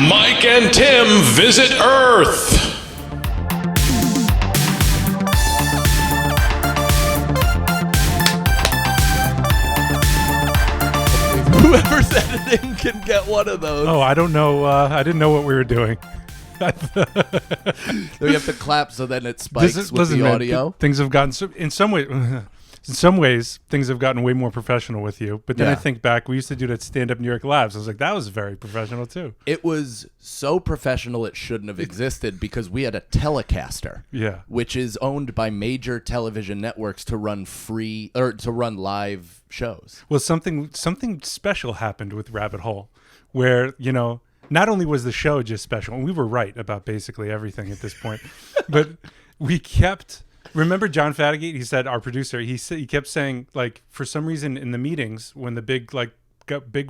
Mike and Tim visit Earth. Whoever's editing can get one of those. Oh, I don't know. I didn't know what we were doing. We have to clap so then it spikes with the audio. Things have gotten in some ways things have gotten way more professional with you. But then I think back, we used to do that stand-up New York Labs. I was like, that was very professional too. It was so professional it shouldn't have existed because we had a Telecaster, which is owned by major television networks to run free or to run live shows. Well, something special happened with Rabbit Hole, where not only was the show just special, and we were right about basically everything at this point, but we kept. Remember John Fatigate? He said, our producer, he kept saying, like, for some reason in the meetings when the big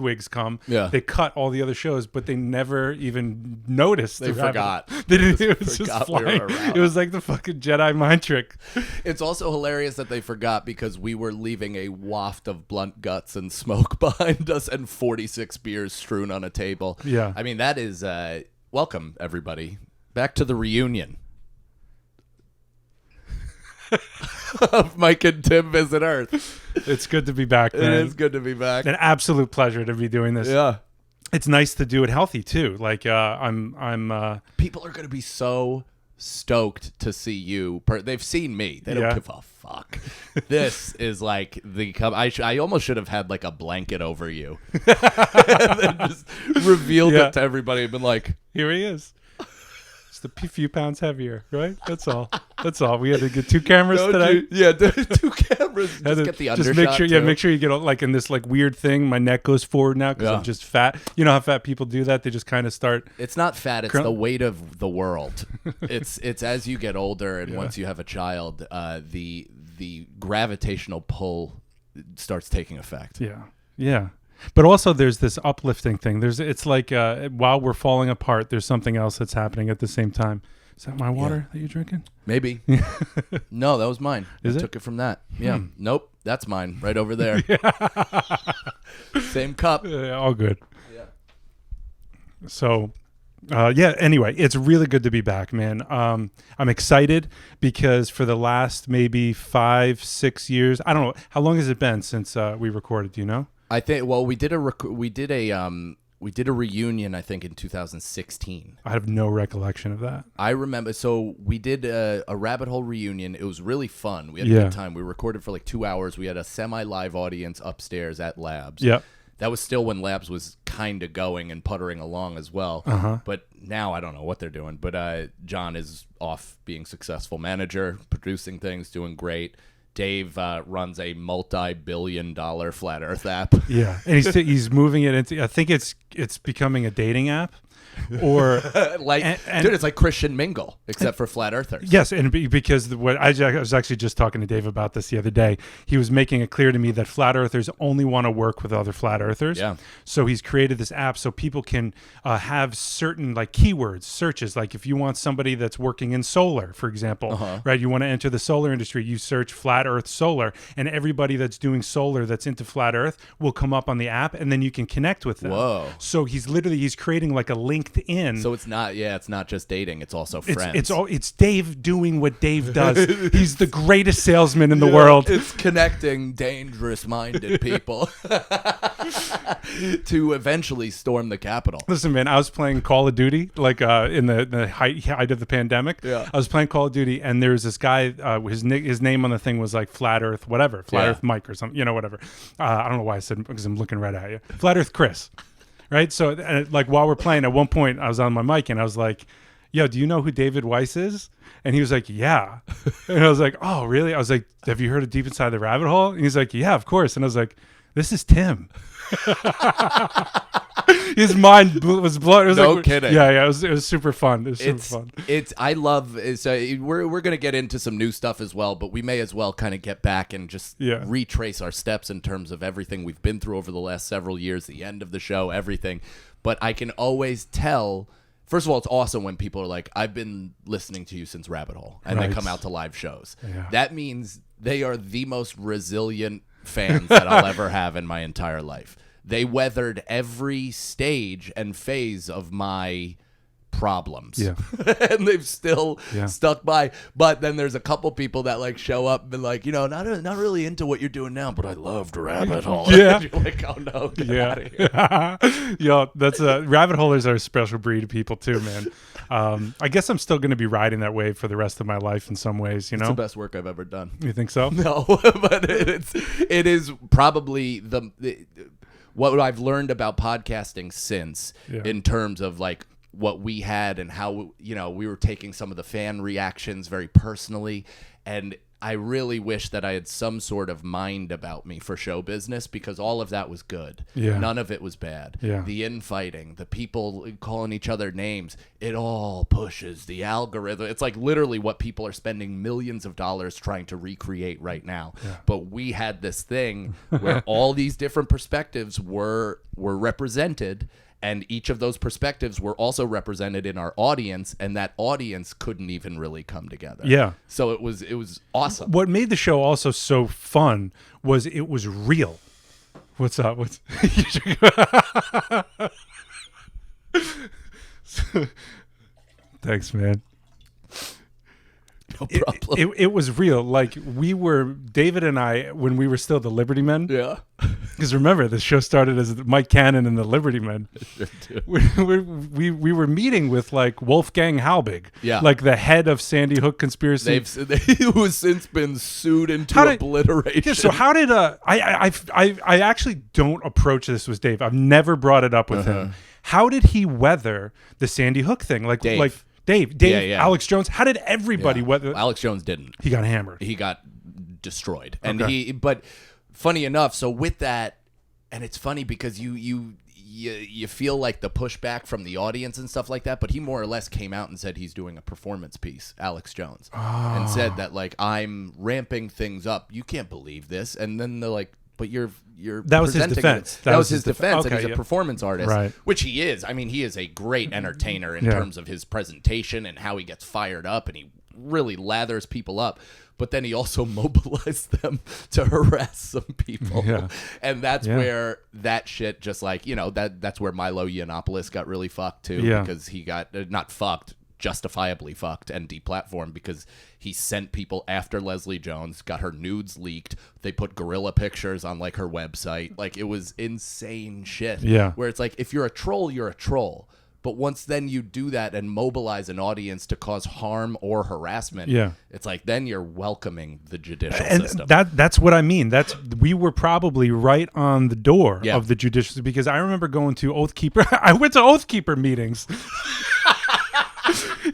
wigs come, they cut all the other shows, but they never even noticed. They forgot. It was just flying. It was like the fucking Jedi mind trick. It's also hilarious that they forgot because we were leaving a waft of blunt guts and smoke behind us and 46 beers strewn on a table. Yeah. I mean, that is, welcome, everybody. Back to the reunion. Of Mike and Tim Visit Earth. It's good to be back, man. It is good to be back. An absolute pleasure to be doing this. Yeah. It's nice to do it healthy too. Like I'm people are going to be so stoked to see you. They've seen me. They don't give a fuck. This is like I almost should have had like a blanket over you. And then just revealed it to everybody and been like, here he is. A few pounds heavier, right? That's all. We had to get 2 cameras today. Yeah, 2 cameras. Just get the undershot. Just make sure you get like in this like weird thing. My neck goes forward now because I'm just fat. You know how fat people do that? They just kind of start. It's not fat. It's the weight of the world. It's as you get older and once you have a child, the gravitational pull starts taking effect. Yeah. But also there's this uplifting thing. It's like while we're falling apart, there's something else that's happening at the same time. Is that my water that you're drinking? Maybe. No, that was mine. I took it from that. Yeah. Nope. That's mine right over there. Same cup. All good. Yeah. So, anyway, it's really good to be back, man. I'm excited because for the last maybe 5-6 years, I don't know, how long has it been since we recorded, do you know? I think we did a reunion I think in 2016. I have no recollection of that. I remember. So we did a Rabbit Hole reunion. It was really fun. We had a good time. We recorded for like 2 hours. We had a semi-live audience upstairs at Labs. Yeah. That was still when Labs was kind of going and puttering along as well. But now I don't know what they're doing. But John is off being successful manager, producing things, doing great. Dave runs a multi-billion-dollar flat Earth app. Yeah, and he's moving it into. I think it's becoming a dating app, or dude, it's like Christian Mingle except for flat earthers. Yes, and because I was actually just talking to Dave about this the other day. He was making it clear to me that flat earthers only want to work with other flat earthers. Yeah. So he's created this app so people can have certain like keywords searches. Like if you want somebody that's working in solar, for example, right? You want to enter the solar industry, you search flat Earth solar, and everybody that's doing solar that's into flat Earth will come up on the app, and then you can connect with them. Whoa! So he's creating like a LinkedIn. So it's not just dating; it's also friends. It's Dave doing what Dave does. He's the greatest salesman in the world. It's connecting dangerous-minded people to eventually storm the Capitol. Listen, man, I was playing Call of Duty like in the height of the pandemic. Yeah. I was playing Call of Duty, and there was this guy. His name on the thing was like Flat Earth, whatever, Flat Earth Mike or something, whatever. I don't know why I said because I'm looking right at you. Flat Earth Chris, right? So, like while we're playing, at one point I was on my mic and I was like, "Yo, do you know who David Weiss is?" And he was like, "Yeah," and I was like, "Oh, really?" I was like, "Have you heard of Deep Inside the Rabbit Hole?" And he's like, "Yeah, of course." And I was like, "This is Tim." His mind was blown. It was no kidding. Yeah. It was super fun. It was super fun. I love. We're gonna get into some new stuff as well, but we may as well kind of get back and just retrace our steps in terms of everything we've been through over the last several years, the end of the show, everything. But I can always tell. First of all, it's awesome when people are like, "I've been listening to you since Rabbit Hole," and they come out to live shows. Yeah. That means they are the most resilient fans that I'll ever have in my entire life. they weathered every stage and phase of my problems. Yeah. And they've still stuck by. But then there's a couple people that like show up and be like, you know, not really into what you're doing now, but I loved Rabbit Hole. Yeah. You're like, oh no, get out of here. Yo, that's rabbit holers are a special breed of people too, man. I guess I'm still going to be riding that wave for the rest of my life in some ways, you know? It's the best work I've ever done. You think so? No, but it is probably what I've learned about podcasting since in terms of like what we had and how, you know, we were taking some of the fan reactions very personally. And I really wish that I had some sort of mind about me for show business, because all of that was good. Yeah. None of it was bad. Yeah. The infighting, the people calling each other names, it all pushes the algorithm. It's like literally what people are spending millions of dollars trying to recreate right now. Yeah. But we had this thing where all these different perspectives were represented. And each of those perspectives were also represented in our audience, and that audience couldn't even really come together. Yeah. So it was awesome. What made the show also so fun was it was real. What's up? Thanks, man. No problem. It was real. Like David and I, when we were still the Liberty Men. Yeah. Because remember, the show started as Mike Cannon and the Liberty Men. We were meeting with like Wolfgang Halbig, like the head of Sandy Hook conspiracy. Who has since been sued into obliteration. Yeah, so how did I actually don't approach this with Dave. I've never brought it up with him. How did he weather the Sandy Hook thing? Dave, Alex Jones. How did everybody weather? Alex Jones didn't. He got hammered. He got destroyed. And but funny enough, so with that, and it's funny because you feel like the pushback from the audience and stuff like that, but he more or less came out and said he's doing a performance piece, Alex Jones, and said that like, I'm ramping things up. You can't believe this. And then they're like, but you're that was his defense. That was his defense. Okay, and he's a performance artist, right. Which he is. I mean, he is a great entertainer in terms of his presentation and how he gets fired up, and he really lathers people up. But then he also mobilized them to harass some people. Yeah. And that's where that shit just like, you know, that's where Milo Yiannopoulos got really fucked too, because he got not fucked, justifiably fucked and deplatformed because he sent people after Leslie Jones, got her nudes leaked. They put gorilla pictures on like her website. Like it was insane shit. Yeah. Where it's like, if you're a troll, you're a troll. But once then you do that and mobilize an audience to cause harm or harassment, it's like then you're welcoming the judicial system. That's what I mean. We were probably right on the door of the judicial, because I remember going to Oath Keeper. I went to Oath Keeper meetings.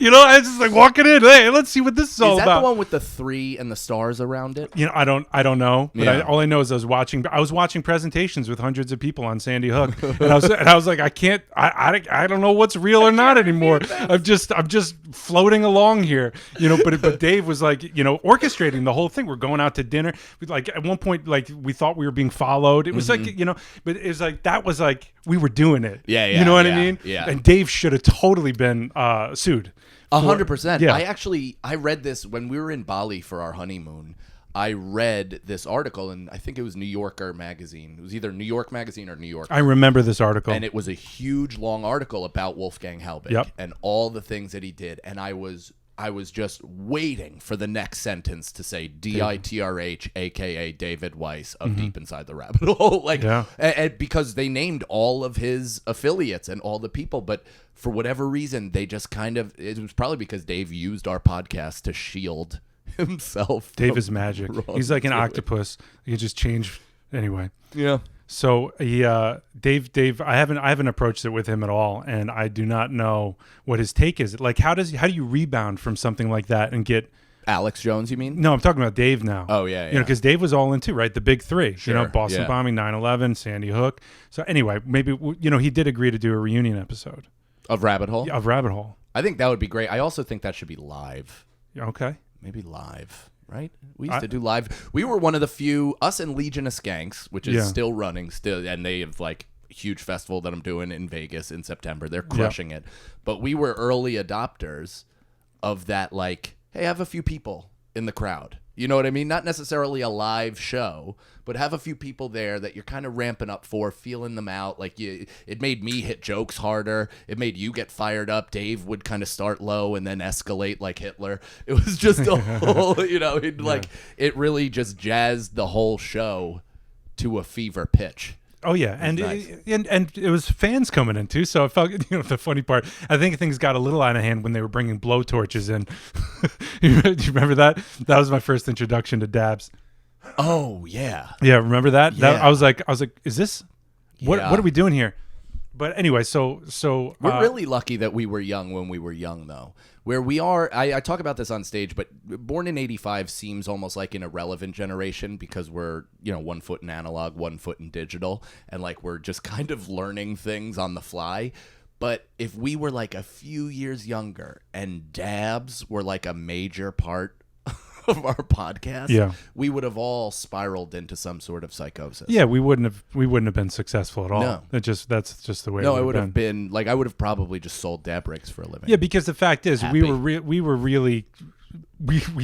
You know, I was just like walking in. Hey, let's see what this is all about. Is that the one with the 3 and the stars around it? You know, I don't know. But all I know is I was watching presentations with hundreds of people on Sandy Hook, and I was like, I don't know what's real or not anymore. I'm just floating along here, you know. But Dave was like, you know, orchestrating the whole thing. We're going out to dinner. Like at one point, like we thought we were being followed. It was like, you know, but it was like that was like we were doing it. Yeah. You know what I mean? Yeah. And Dave should have totally been sued. 100%. Yeah. I read this when we were in Bali for our honeymoon. I read this article, and I think it was New Yorker magazine. It was either New York magazine or New York. I remember this article. And it was a huge, long article about Wolfgang Halbig and all the things that he did. And I was just waiting for the next sentence to say DITRH, a.k.a. David Weiss of Deep Inside the Rabbit Hole. And because they named all of his affiliates and all the people, but for whatever reason, they just it was probably because Dave used our podcast to shield himself. Dave is magic. He's like an octopus. He can just change anyway. Yeah. So Dave, I haven't approached it with him at all, and I do not know what his take is. Like, how do you rebound from something like that and get Alex Jones? You mean? No, I'm talking about Dave now. Oh yeah. You know, because Dave was all in too, right? The big 3. Sure, you know, Boston bombing, 9/11, Sandy Hook. So anyway, maybe he did agree to do a reunion episode of Rabbit Hole. Yeah, of Rabbit Hole. I think that would be great. I also think that should be live. Okay. Maybe live. Right? We used to do live. We were one of the few, us and Legion of Skanks, which is still running, and they have like a huge festival that I'm doing in Vegas in September. They're crushing it. But we were early adopters of that, like, hey, have a few people in the crowd. You know what I mean? Not necessarily a live show, but have a few people there that you're kind of ramping up for, feeling them out. Like it made me hit jokes harder. It made you get fired up. Dave would kind of start low and then escalate like Hitler. It was just a whole, it really just jazzed the whole show to a fever pitch. Oh yeah, and it was fans coming in too. So I felt, the funny part, I think things got a little out of hand when they were bringing blowtorches in. Do you remember that? That was my first introduction to dabs. Oh yeah, yeah. Remember that? Yeah. I was like, is this what? Yeah. What are we doing here? But anyway, so we're really lucky that we were young when we were young, though. Where we are, I talk about this on stage, but born in '85 seems almost like an irrelevant generation because we're 1 foot in analog, 1 foot in digital, and like we're just kind of learning things on the fly. But if we were like a few years younger and dabs were like a major part of our podcast, we would have all spiraled into some sort of psychosis. Yeah, we wouldn't have been successful at all. No. That's just the way. No, it would have been like I would have probably just sold dab rigs for a living. Yeah, because the fact is, Happy. we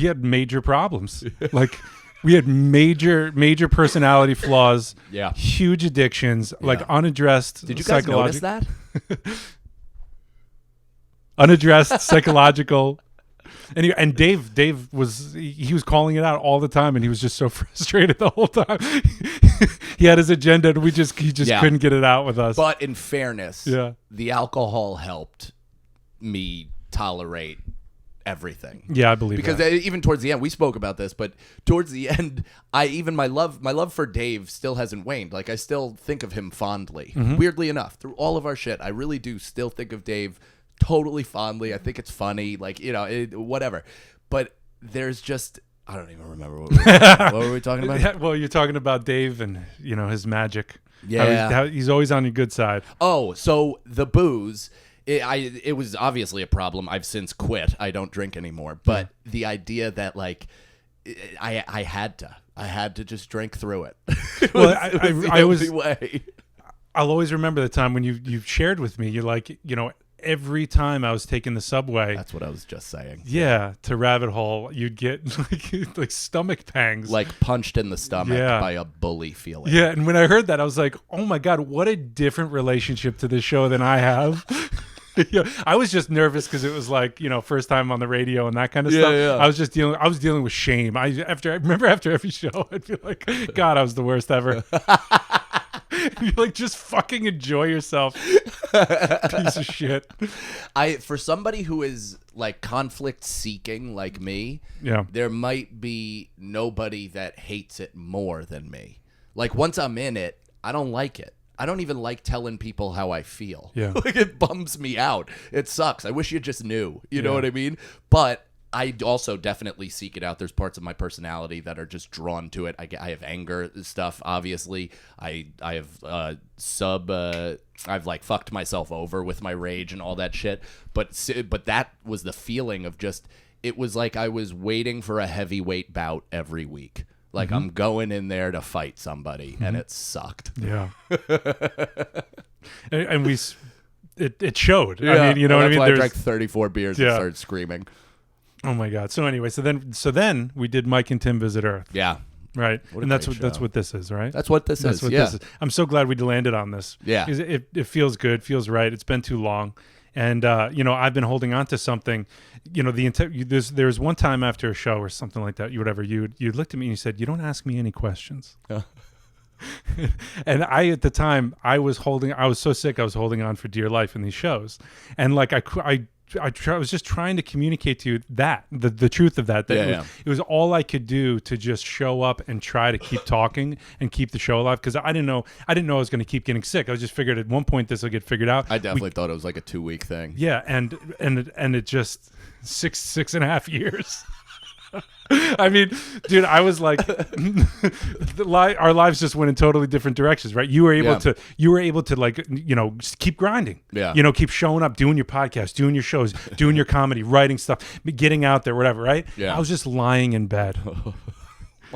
had major problems. Like we had major personality flaws. Yeah, huge addictions, like unaddressed. Did you guys notice that? Unaddressed psychological. And Dave was calling it out all the time, and he was just so frustrated the whole time. He had his agenda, and he just couldn't get it out with us. But in fairness, the alcohol helped me tolerate everything. Yeah, I believe because that. Even towards the end, we spoke about this, but towards the end, my love for Dave still hasn't waned. Like I still think of him fondly. Mm-hmm. Weirdly enough, through all of our shit, I really do still think of Dave totally fondly. I think it's funny, like whatever. But there's just I don't even remember what were we talking about. Well, you're talking about Dave and his magic. Yeah, how he's always on your good side. Oh, so the booze. It was obviously a problem. I've since quit. I don't drink anymore. But the idea that like I had to just drink through it. Well, I was the only way. I'll always remember the time when you've shared with me. You're like, every time I was taking the subway. That's what I was just saying. Yeah, to Rabbit Hole, you'd get like stomach pangs. Like punched in the stomach by a bully feeling. Yeah, and when I heard that, I was like, oh my God, what a different relationship to this show than I have. I was just nervous because it was like, first time on the radio and that kind of stuff. Yeah. I was dealing with shame. After every show, I'd be like, God, I was the worst ever. You're like, just fucking enjoy yourself, piece of shit. For somebody who is like conflict seeking like me, there might be nobody that hates it more than me. Like once I'm in it, I don't like it. I don't even like telling people how I feel. Yeah. Like it bums me out. It sucks. I wish you just knew. You know what I mean? But I also definitely seek it out. There's parts of my personality that are just drawn to it. I have anger stuff, obviously. I have I've like fucked myself over with my rage and all that shit. But that was the feeling of just, it was like I was waiting for a heavyweight bout every week. Like I'm going in there to fight somebody, and it sucked. Yeah. and it showed. Yeah. I mean, what I mean? I drank 34 beers and started screaming. Oh my God. So anyway, so then we did Mike and Tim Visit Earth. Yeah. Right. And that's what this is, right? That's what this is. This is. I'm so glad we landed on this. Yeah. It feels good, feels right. It's been too long. And I've been holding on to something. There's one time after a show or something like that, you looked at me and you said, "You don't ask me any questions." And at the time I was so sick, I was holding on for dear life in these shows. And like I was just trying to communicate to you that the truth of that. It was all I could do to just show up and try to keep talking and keep the show alive, because I didn't know I was going to keep getting sick. I just figured at one point this will get figured out. I definitely thought it was like a 2-week thing. Yeah, and it just 6.5 years. I mean, dude, I was like, our lives just went in totally different directions, right? You were able to like, just keep grinding. Yeah. Keep showing up, doing your podcast, doing your shows, doing your comedy, writing stuff, getting out there, whatever, right? Yeah. I was just lying in bed.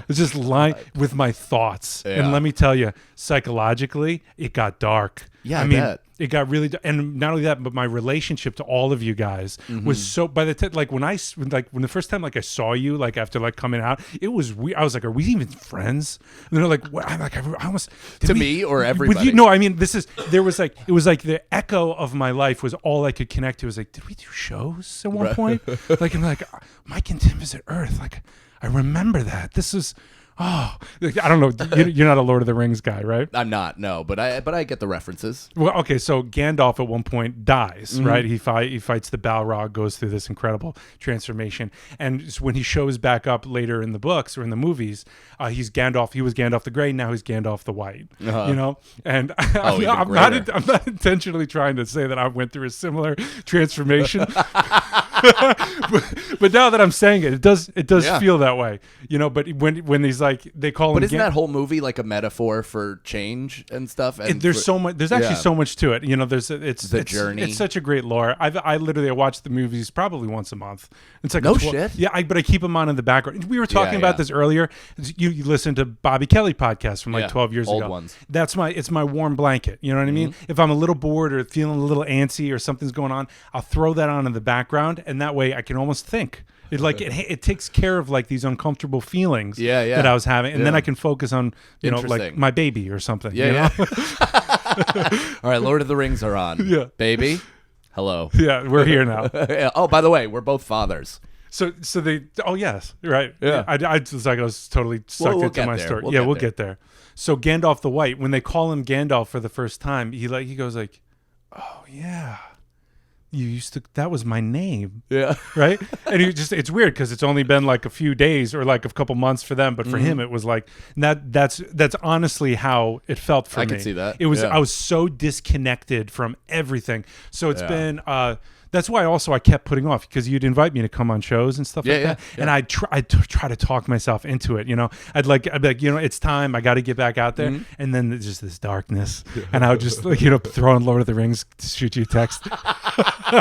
It's just lying with my thoughts. Yeah. And let me tell you, psychologically, it got dark. Yeah, I mean, bet. it got really, and not only that, but my relationship to all of you guys was so. By the time, like when the first time like I saw you, like after like coming out, it was weird. I was like, are we even friends? And they're like, what? I'm like, I almost me or everybody? With you, no, I mean, it was like the echo of my life was all I could connect to. It was like, did we do shows at one point? Like, I'm like, Mike and Tim Visit Earth. Like, I remember that. This is. Oh, I don't know. You're not a Lord of the Rings guy, right? I'm not, no, but I get the references. Well, okay, so Gandalf at one point dies, right? He fights the Balrog, goes through this incredible transformation, and when he shows back up later in the books or in the movies, he's Gandalf. He was Gandalf the Grey, now he's Gandalf the White. You know, and I'm not intentionally trying to say that I went through a similar transformation. but now that I'm saying it does feel that way, you know. But when these like they call him, but isn't that whole movie like a metaphor for change and stuff? And there's so much. There's actually so much to it. You know, it's journey. It's such a great lore. I literally watch the movies probably once a month. It's like no shit. Yeah, but I keep them on in the background. We were talking about this earlier. You listened to Bobby Kelly podcast from like 12 years old ago. Ones. It's my warm blanket. You know what I mean? If I'm a little bored or feeling a little antsy or something's going on, I'll throw that on in the background, and that way I can almost think. It takes care of like these uncomfortable feelings that I was having, and then I can focus on like my baby or something. Yeah. All right, Lord of the Rings are on. Yeah, baby. Hello. Yeah, we're here now. Oh, by the way, we're both fathers. So they. Oh yes, right. Yeah. I was totally sucked into my story. We'll get there. So Gandalf the White, when they call him Gandalf for the first time, he goes like, oh yeah. You used to, that was my name. Yeah. Right. And it's weird because it's only been like a few days or like a couple months for them. But for him, it was like, that's honestly how it felt for me. I can see that. It was, I was so disconnected from everything. So it's been, that's why also I kept putting off because you'd invite me to come on shows and stuff like that. Yeah. And I'd try to talk myself into it. You know, I'd be like, it's time. I got to get back out there. And then there's just this darkness. And I would just, throw on Lord of the Rings to shoot you a text. Throw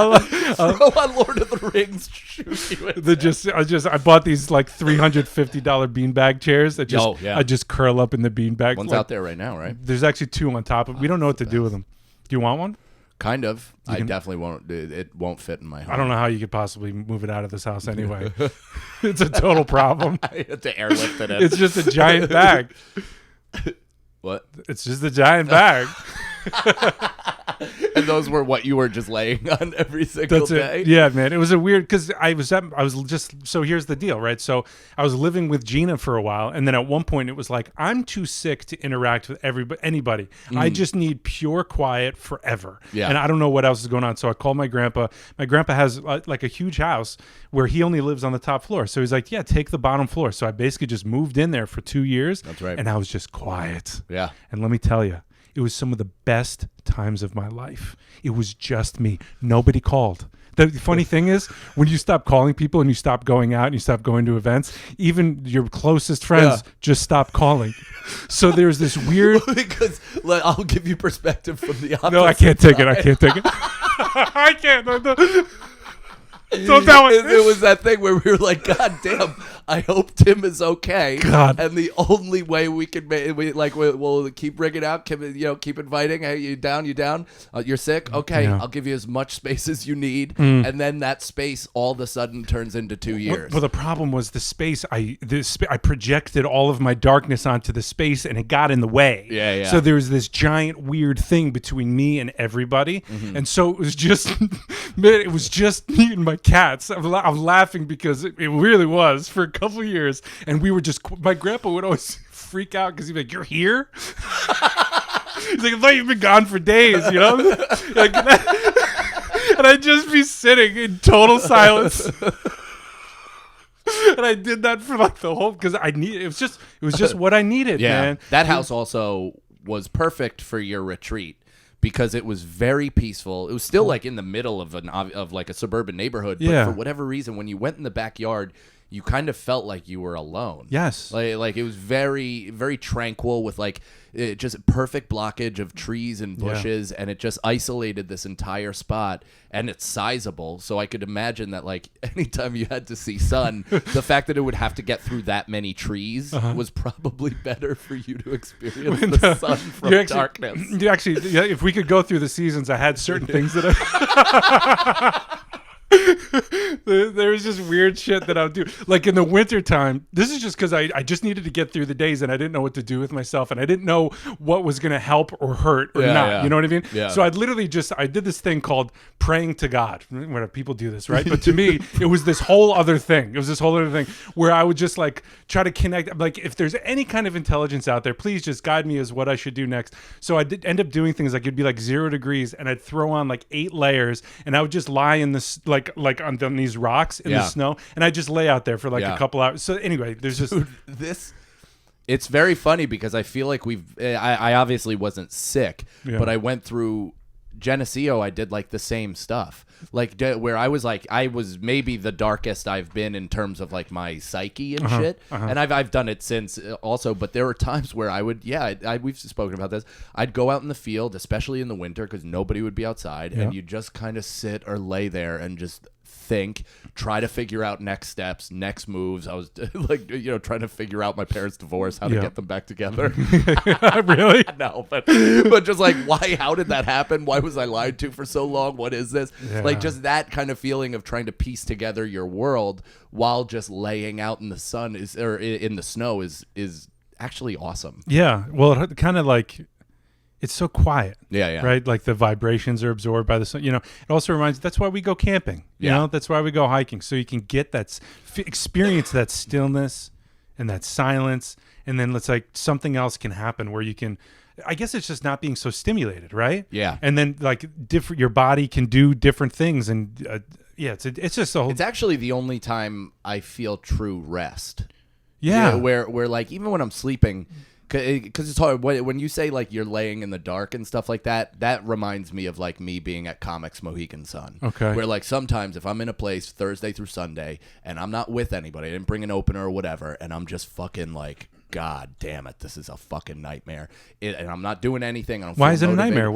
on Lord of the Rings, shoot you a text. I bought these like $350 beanbag chairs that I just curl up in the beanbag. One's out there right now, right? There's actually two on top of. We don't know what to do with them. Do you want one? Kind of. I definitely won't. It won't fit in my home. I don't know how you could possibly move it out of this house anyway. It's a total problem. I have to airlift it in. It's just a giant bag. What? It's just a giant bag. And those were what you were just laying on every single day? Yeah, man. It was a weird, because so here's the deal, right? So I was living with Gina for a while, and then at one point it was like, I'm too sick to interact with anybody. I just need pure quiet forever. Yeah. And I don't know what else is going on. So I called my grandpa. My grandpa has like a huge house where he only lives on the top floor. So he's like, yeah, take the bottom floor. So I basically just moved in there for 2 years. That's right. And I was just quiet. Yeah. And let me tell you, it was some of the best times of my life. It was just me. Nobody called. The funny thing is, when you stop calling people and you stop going out and you stop going to events, even your closest friends just stop calling. So there's this weird... Because I'll give you perspective from the opposite. No, I can't take it. I can't take it. I can't. No. Don't tell it. It was that thing where we were like, God damn, I hope Tim is okay. God. And the only way we can make we'll keep ringing out, keep inviting. Hey, you down? You're sick? Okay, I'll give you as much space as you need. And then that space all of a sudden turns into 2 years. Well, the problem was the space. I projected all of my darkness onto the space, and it got in the way. Yeah. So there was this giant weird thing between me and everybody, and so it was just, man, it was just me and my cats. I'm laughing because it really was for a couple of years, and we were just. My grandpa would always freak out because he'd be like, "You're here." He's like, "I thought you've been gone for days," and I'd just be sitting in total silence. And I did that for like the whole because it was just what I needed, man. That house also was perfect for your retreat. Because it was very peaceful. It was still like in the middle of like a suburban neighborhood. But for whatever reason, when you went in the backyard, you kind of felt like you were alone. Yes. Like it was very, very tranquil with like just perfect blockage of trees and bushes, and it just isolated this entire spot, and it's sizable. So I could imagine that like anytime you had to see sun, the fact that it would have to get through that many trees was probably better for you to experience the sun from darkness. You actually, if we could go through the seasons, I had certain things that I... There was just weird shit that I would do. Like in the wintertime, this is just because I just needed to get through the days and I didn't know what to do with myself and I didn't know what was going to help or hurt or not. Yeah. You know what I mean? Yeah. So I'd literally I did this thing called praying to God. Where people do this, right? But to me, it was this whole other thing. It was this whole other thing where I would just like try to connect. Like if there's any kind of intelligence out there, please just guide me as what I should do next. So I did end up doing things like it'd be like 0 degrees and I'd throw on like 8 layers and I would just lie in this like on these rocks in the snow, and I just lay out there for like a couple hours. So anyway, there's just it's very funny because I feel like I obviously wasn't sick, but I went through Geneseo. I did like the same stuff, like where I was maybe the darkest I've been in terms of like my psyche and shit. And I've done it since also, but there were times where I would, we've spoken about this. I'd go out in the field, especially in the winter, because nobody would be outside, and you just kind of sit or lay there and just think, try to figure out next steps, next moves. I was like, trying to figure out my parents' divorce, how to get them back together. Really? No, but just like, why? How did that happen? Why was I lied to for so long? What is this? Yeah. Like just that kind of feeling of trying to piece together your world while just laying out in the sun or in the snow is actually awesome. Yeah. Well, it kind of like. It's so quiet. Yeah. Right? Like the vibrations are absorbed by the sun. It also reminds, that's why we go camping. You know, that's why we go hiking. So you can get that, experience that stillness and that silence. And then it's like something else can happen where you can, I guess it's just not being so stimulated, right? Yeah. And then like your body can do different things. And it's just a whole. It's actually the only time I feel true rest. Yeah. Where like, even when I'm sleeping, because it's hard when you say like you're laying in the dark and stuff like that. That reminds me of like me being at Comics Mohegan Sun. Okay. Where like sometimes if I'm in a place Thursday through Sunday and I'm not with anybody, I didn't bring an opener or whatever, and I'm just fucking like, God damn it, this is a fucking nightmare. And I'm not doing anything. Why is it a nightmare?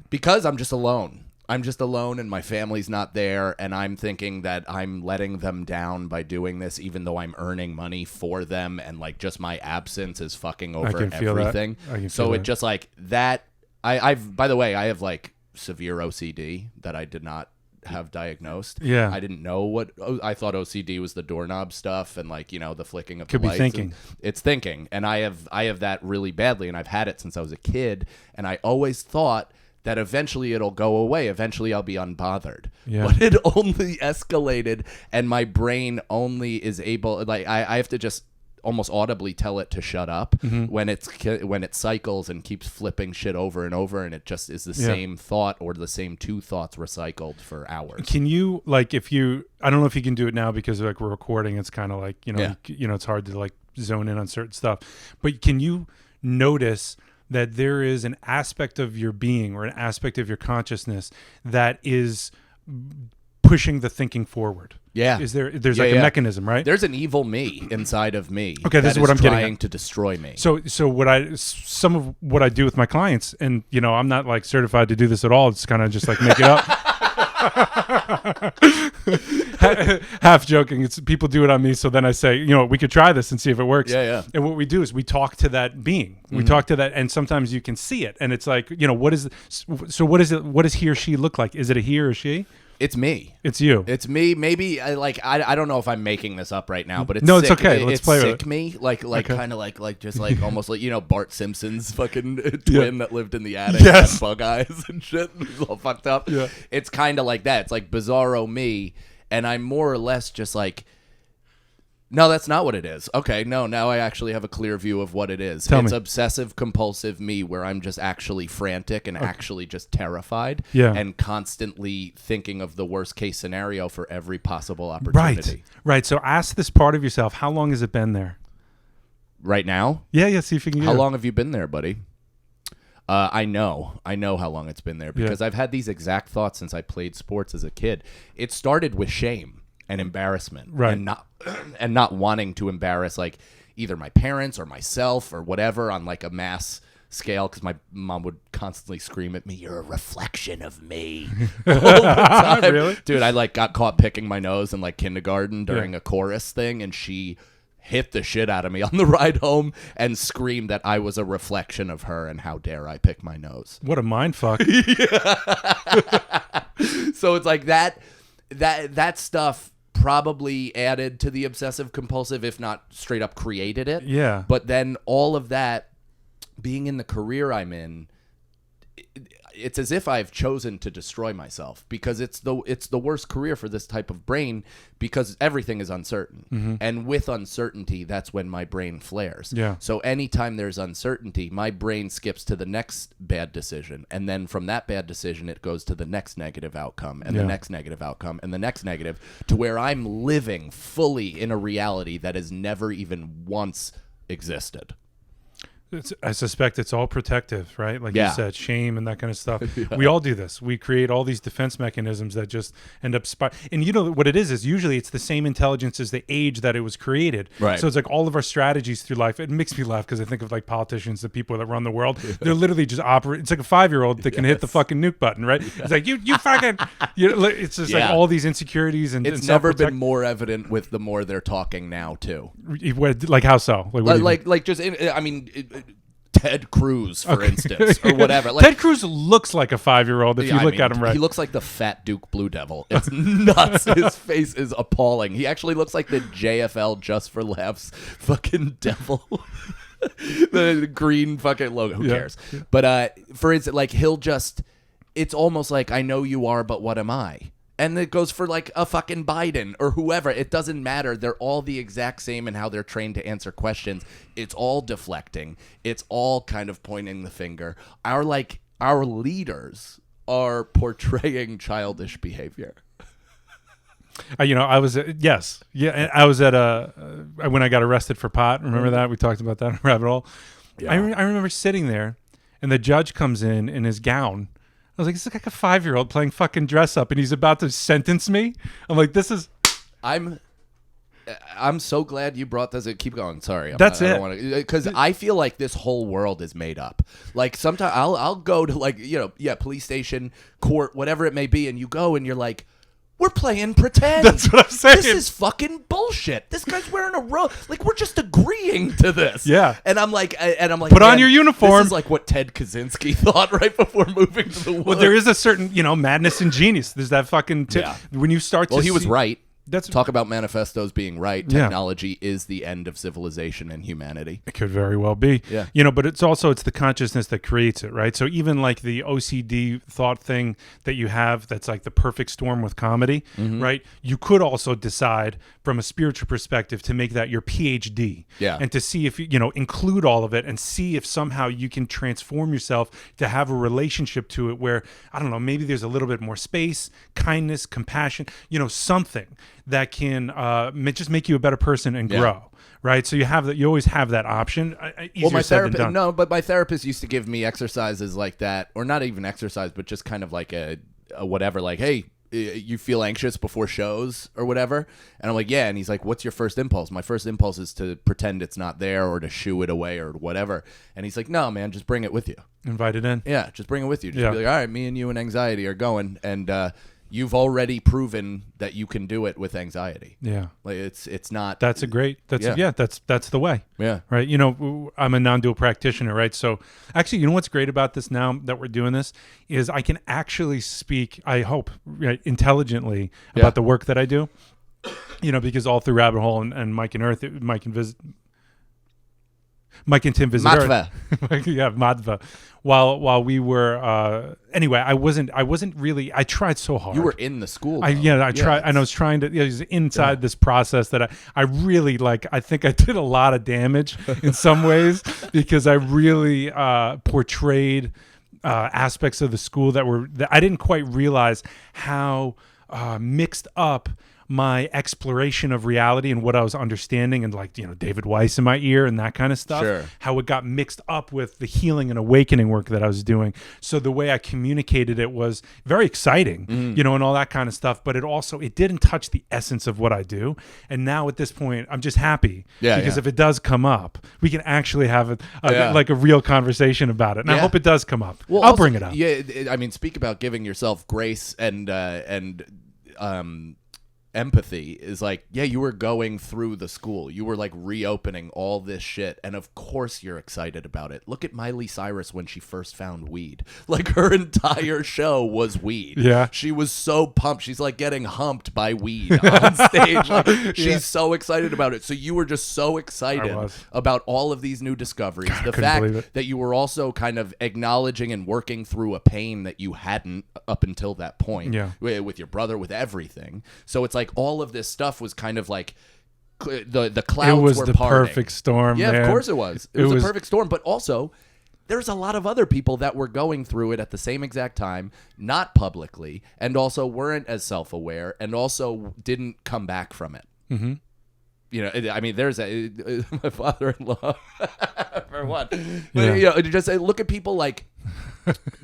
Because I'm just alone. I'm just alone and my family's not there, and I'm thinking that I'm letting them down by doing this, even though I'm earning money for them, and like just my absence is fucking over everything. So it just like that. I've by the way, I have like severe OCD that I did not have diagnosed. Yeah. I didn't know I thought OCD was the doorknob stuff and like, the flicking of the lights. Could be thinking. It's thinking. And I have that really badly, and I've had it since I was a kid, and I always thought that eventually it'll go away. Eventually I'll be unbothered. Yeah. But it only escalated, and my brain only is able, like I have to just almost audibly tell it to shut up when it cycles and keeps flipping shit over and over, and it just is the same thought or the same 2 thoughts recycled for hours. Can you, like, I don't know if you can do it now because like we're recording, it's kind of like, it's hard to like zone in on certain stuff, but can you notice that there is an aspect of your being or an aspect of your consciousness that is pushing the thinking forward? Yeah. There's a mechanism, right? There's an evil me inside of me. Okay, this is what I'm getting at. Trying to destroy me. So some of what I do with my clients, and I'm not like certified to do this at all. It's kind of just like make it up. Half joking. It's people do it on me, so then I say, we could try this and see if it works. Yeah. And what we do is we talk to that being. We talk to that, and sometimes you can see it, and it's like, what is it? What does he or she look like? Is it a he or a she? It's me. It's you. It's me. Maybe I don't know if I'm making this up right now, but it's no, sick. It's okay. Let's play with it. Me, kind of like just like almost like Bart Simpson's fucking twin that lived in the attic, yes, had bug eyes and shit, and he's all fucked up. Yeah, it's kind of like that. It's like bizarro me, and I'm more or less just like, no, that's not what it is. Okay, no, now I actually have a clear view of what it is. Tell it's me. Obsessive compulsive me, where I'm just actually frantic and actually just terrified, and constantly thinking of the worst case scenario for every possible opportunity. Right. So ask this part of yourself, how long has it been there? Right now? Yeah, see if you can get How long have you been there, buddy? I know how long it's been there, because I've had these exact thoughts since I played sports as a kid. It started with shame. and embarrassment, right? And not wanting to embarrass like either my parents or myself or whatever on like a mass scale, because my mom would constantly scream at me, "You're a reflection of me." All the time. Really? Dude, I like got caught picking my nose in like kindergarten during a chorus thing, and she hit the shit out of me on the ride home and screamed that I was a reflection of her and how dare I pick my nose. What a mind fuck. So it's like that stuff probably added to the obsessive compulsive, if not straight up created it. Yeah. But then all of that being in the career I'm in, it's as if I've chosen to destroy myself, because it's the worst career for this type of brain, because everything is uncertain. And with uncertainty, that's when my brain flares. Yeah. So anytime there's uncertainty, my brain skips to the next bad decision. And then from that bad decision, it goes to the next negative outcome and the next negative outcome and the next negative, to where I'm living fully in a reality that has never even once existed. I suspect it's all protective, right? Like you said, shame and that kind of stuff. We all do this. We create all these defense mechanisms that just end up and you know what it is usually it's the same intelligence as the age that it was created. Right. So it's like all of our strategies through life. It makes me laugh because I think of like politicians, the people that run the world. They're literally just operate. It's like a 5-year-old that can hit the fucking nuke button, right? It's like you fucking. It's just like all these insecurities and it's never been more evident with the more they're talking now too. Like how so? Like just I mean. Ted Cruz, for instance, or whatever. Like, Ted Cruz looks like a 5-year-old if you look at him right. He looks like the fat Duke Blue Devil. It's nuts. His face is appalling. He actually looks like the JFL Just for Laughs fucking devil. The green fucking logo. Who cares? Yeah. But for instance, like it's almost like, I know you are, but what am I? And it goes for like a fucking Biden or whoever. It doesn't matter. They're all the exact same in how they're trained to answer questions. It's all deflecting. It's all kind of pointing the finger. Our leaders are portraying childish behavior. I was I was at when I got arrested for pot. Remember that? We talked about that in Rabbit Hole. Yeah. I remember sitting there, and the judge comes in his gown. I was like, this is like a 5-year-old playing fucking dress up, and he's about to sentence me. I'm like, this is. I'm so glad you brought this. Keep going. Sorry. That's it. Because I feel like this whole world is made up. Like sometimes I'll go to like police station, court, whatever it may be, and you go and you're like, we're playing pretend. That's what I'm saying. This is fucking bullshit. This guy's wearing a robe. Like, we're just agreeing to this. Yeah. And I'm like, put on your uniform. This is like what Ted Kaczynski thought right before moving to the woods. Well, there is a certain, madness and genius. There's that fucking when you start to Well, he was right. That's talk about manifestos being right. Technology is the end of civilization and humanity. It could very well be. Yeah. But it's the consciousness that creates it, right? So even like the OCD thought thing that you have, that's like the perfect storm with comedy, right? You could also decide from a spiritual perspective to make that your PhD. Yeah. And to see if include all of it and see if somehow you can transform yourself to have a relationship to it where, I don't know, maybe there's a little bit more space, kindness, compassion, something that can just make you a better person and grow, right? So you always have that option. Easier said than done. But my therapist used to give me exercises like that, or not even exercise, but just kind of like a whatever, like, hey, you feel anxious before shows or whatever? And I'm like, yeah. And he's like, what's your first impulse? My first impulse is to pretend it's not there or to shoo it away or whatever. And he's like, no, man, just bring it with you. Invite it in. Yeah, just bring it with you. Just be like, all right, me and you and anxiety are going, and you've already proven that you can do it with anxiety. Yeah. Like it's not. That's the way. Yeah. Right. I'm a non-dual practitioner, right? So actually, what's great about this now that we're doing this is I can actually speak, I hope, right, intelligently about the work that I do. Because all through Rabbit Hole and Mike and Earth, Mike and Tim visit MATVE. Yeah, MATVE. While we were anyway, I wasn't really. I tried so hard. You were in the school. I tried, and I was trying to. It was inside this process that I really like. I think I did a lot of damage in some ways because I really portrayed aspects of the school that I didn't quite realize how mixed up my exploration of reality and what I was understanding, and like, David Weiss in my ear and that kind of stuff, Sure. how it got mixed up with the healing and awakening work that I was doing. So the way I communicated it was very exciting, and all that kind of stuff, but it didn't touch the essence of what I do. And now at this point, I'm just happy because if it does come up, we can actually have like a real conversation about it. And I hope it does come up. Well, I'll also, bring it up. Yeah, I mean, speak about giving yourself grace and empathy is like, you were going through the school. You were like reopening all this shit. And of course you're excited about it. Look at Miley Cyrus when she first found weed. Like her entire show was weed. Yeah. She was so pumped. She's like getting humped by weed on stage. Like she's so excited about it. So you were just so excited about all of these new discoveries. God, the fact that you were also kind of acknowledging and working through a pain that you hadn't up until that point with your brother, with everything. So it's like all of this stuff was kind of like the clouds were the parting. Perfect storm. Yeah, man. Of course it was. It was a perfect storm, but also there's a lot of other people that were going through it at the same exact time, not publicly, and also weren't as self-aware, and also didn't come back from it. Mm-hmm. I mean, there's my father-in-law for one. But just look at people like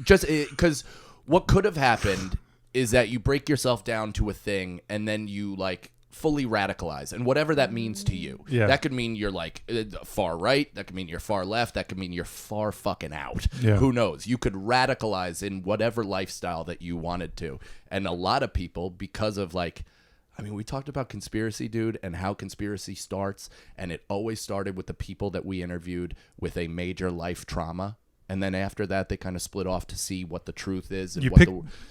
just because what could have happened is that you break yourself down to a thing and then you like fully radicalize, and whatever that means to you. Yeah. That could mean you're like far right, that could mean you're far left, that could mean you're far fucking out. Yeah. Who knows? You could radicalize in whatever lifestyle that you wanted to. And a lot of people, because of like, I mean, we talked about conspiracy, dude, and how conspiracy starts, and it always started with the people that we interviewed with a major life trauma. And then after that, they kind of split off to see what the truth is. And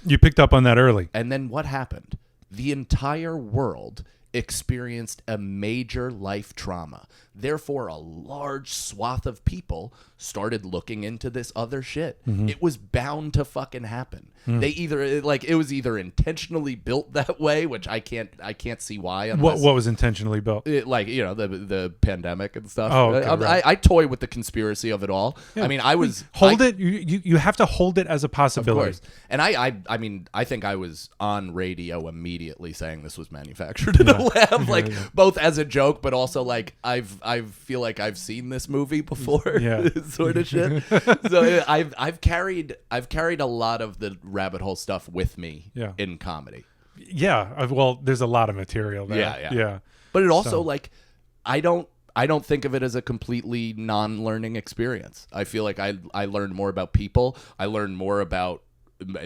you picked up on that early. And then what happened? The entire world experienced a major life trauma. Therefore, a large swath of people started looking into this other shit. Mm-hmm. It was bound to fucking happen. They it was either intentionally built that way, which I can't see why. What was intentionally built? The pandemic and stuff. Oh, okay, right. I toy with the conspiracy of it all. Yeah. I mean, You have to hold it as a possibility. Of course. And I mean, I think I was on radio immediately saying this was manufactured in a lab, both as a joke, but also like I feel like I've seen this movie before, sort of shit. So I've carried a lot of the rabbit hole stuff with me in comedy. Yeah, well, there's a lot of material there. Yeah. But it also I don't think of it as a completely non-learning experience. I feel like I learned more about people. I learned more about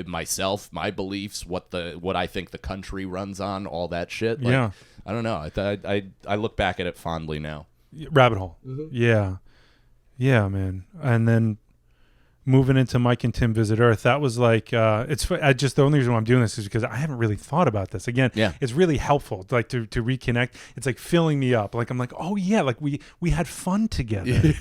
myself, my beliefs, what I think the country runs on, all that shit. I don't know. I look back at it fondly now. Rabbit hole. Mm-hmm. Yeah, man. And then moving into Mike and Tim Visit Earth, that was like the only reason why I'm doing this is because I haven't really thought about this. Again, it's really helpful to reconnect. It's like filling me up. Like I'm like, oh yeah, like we had fun together.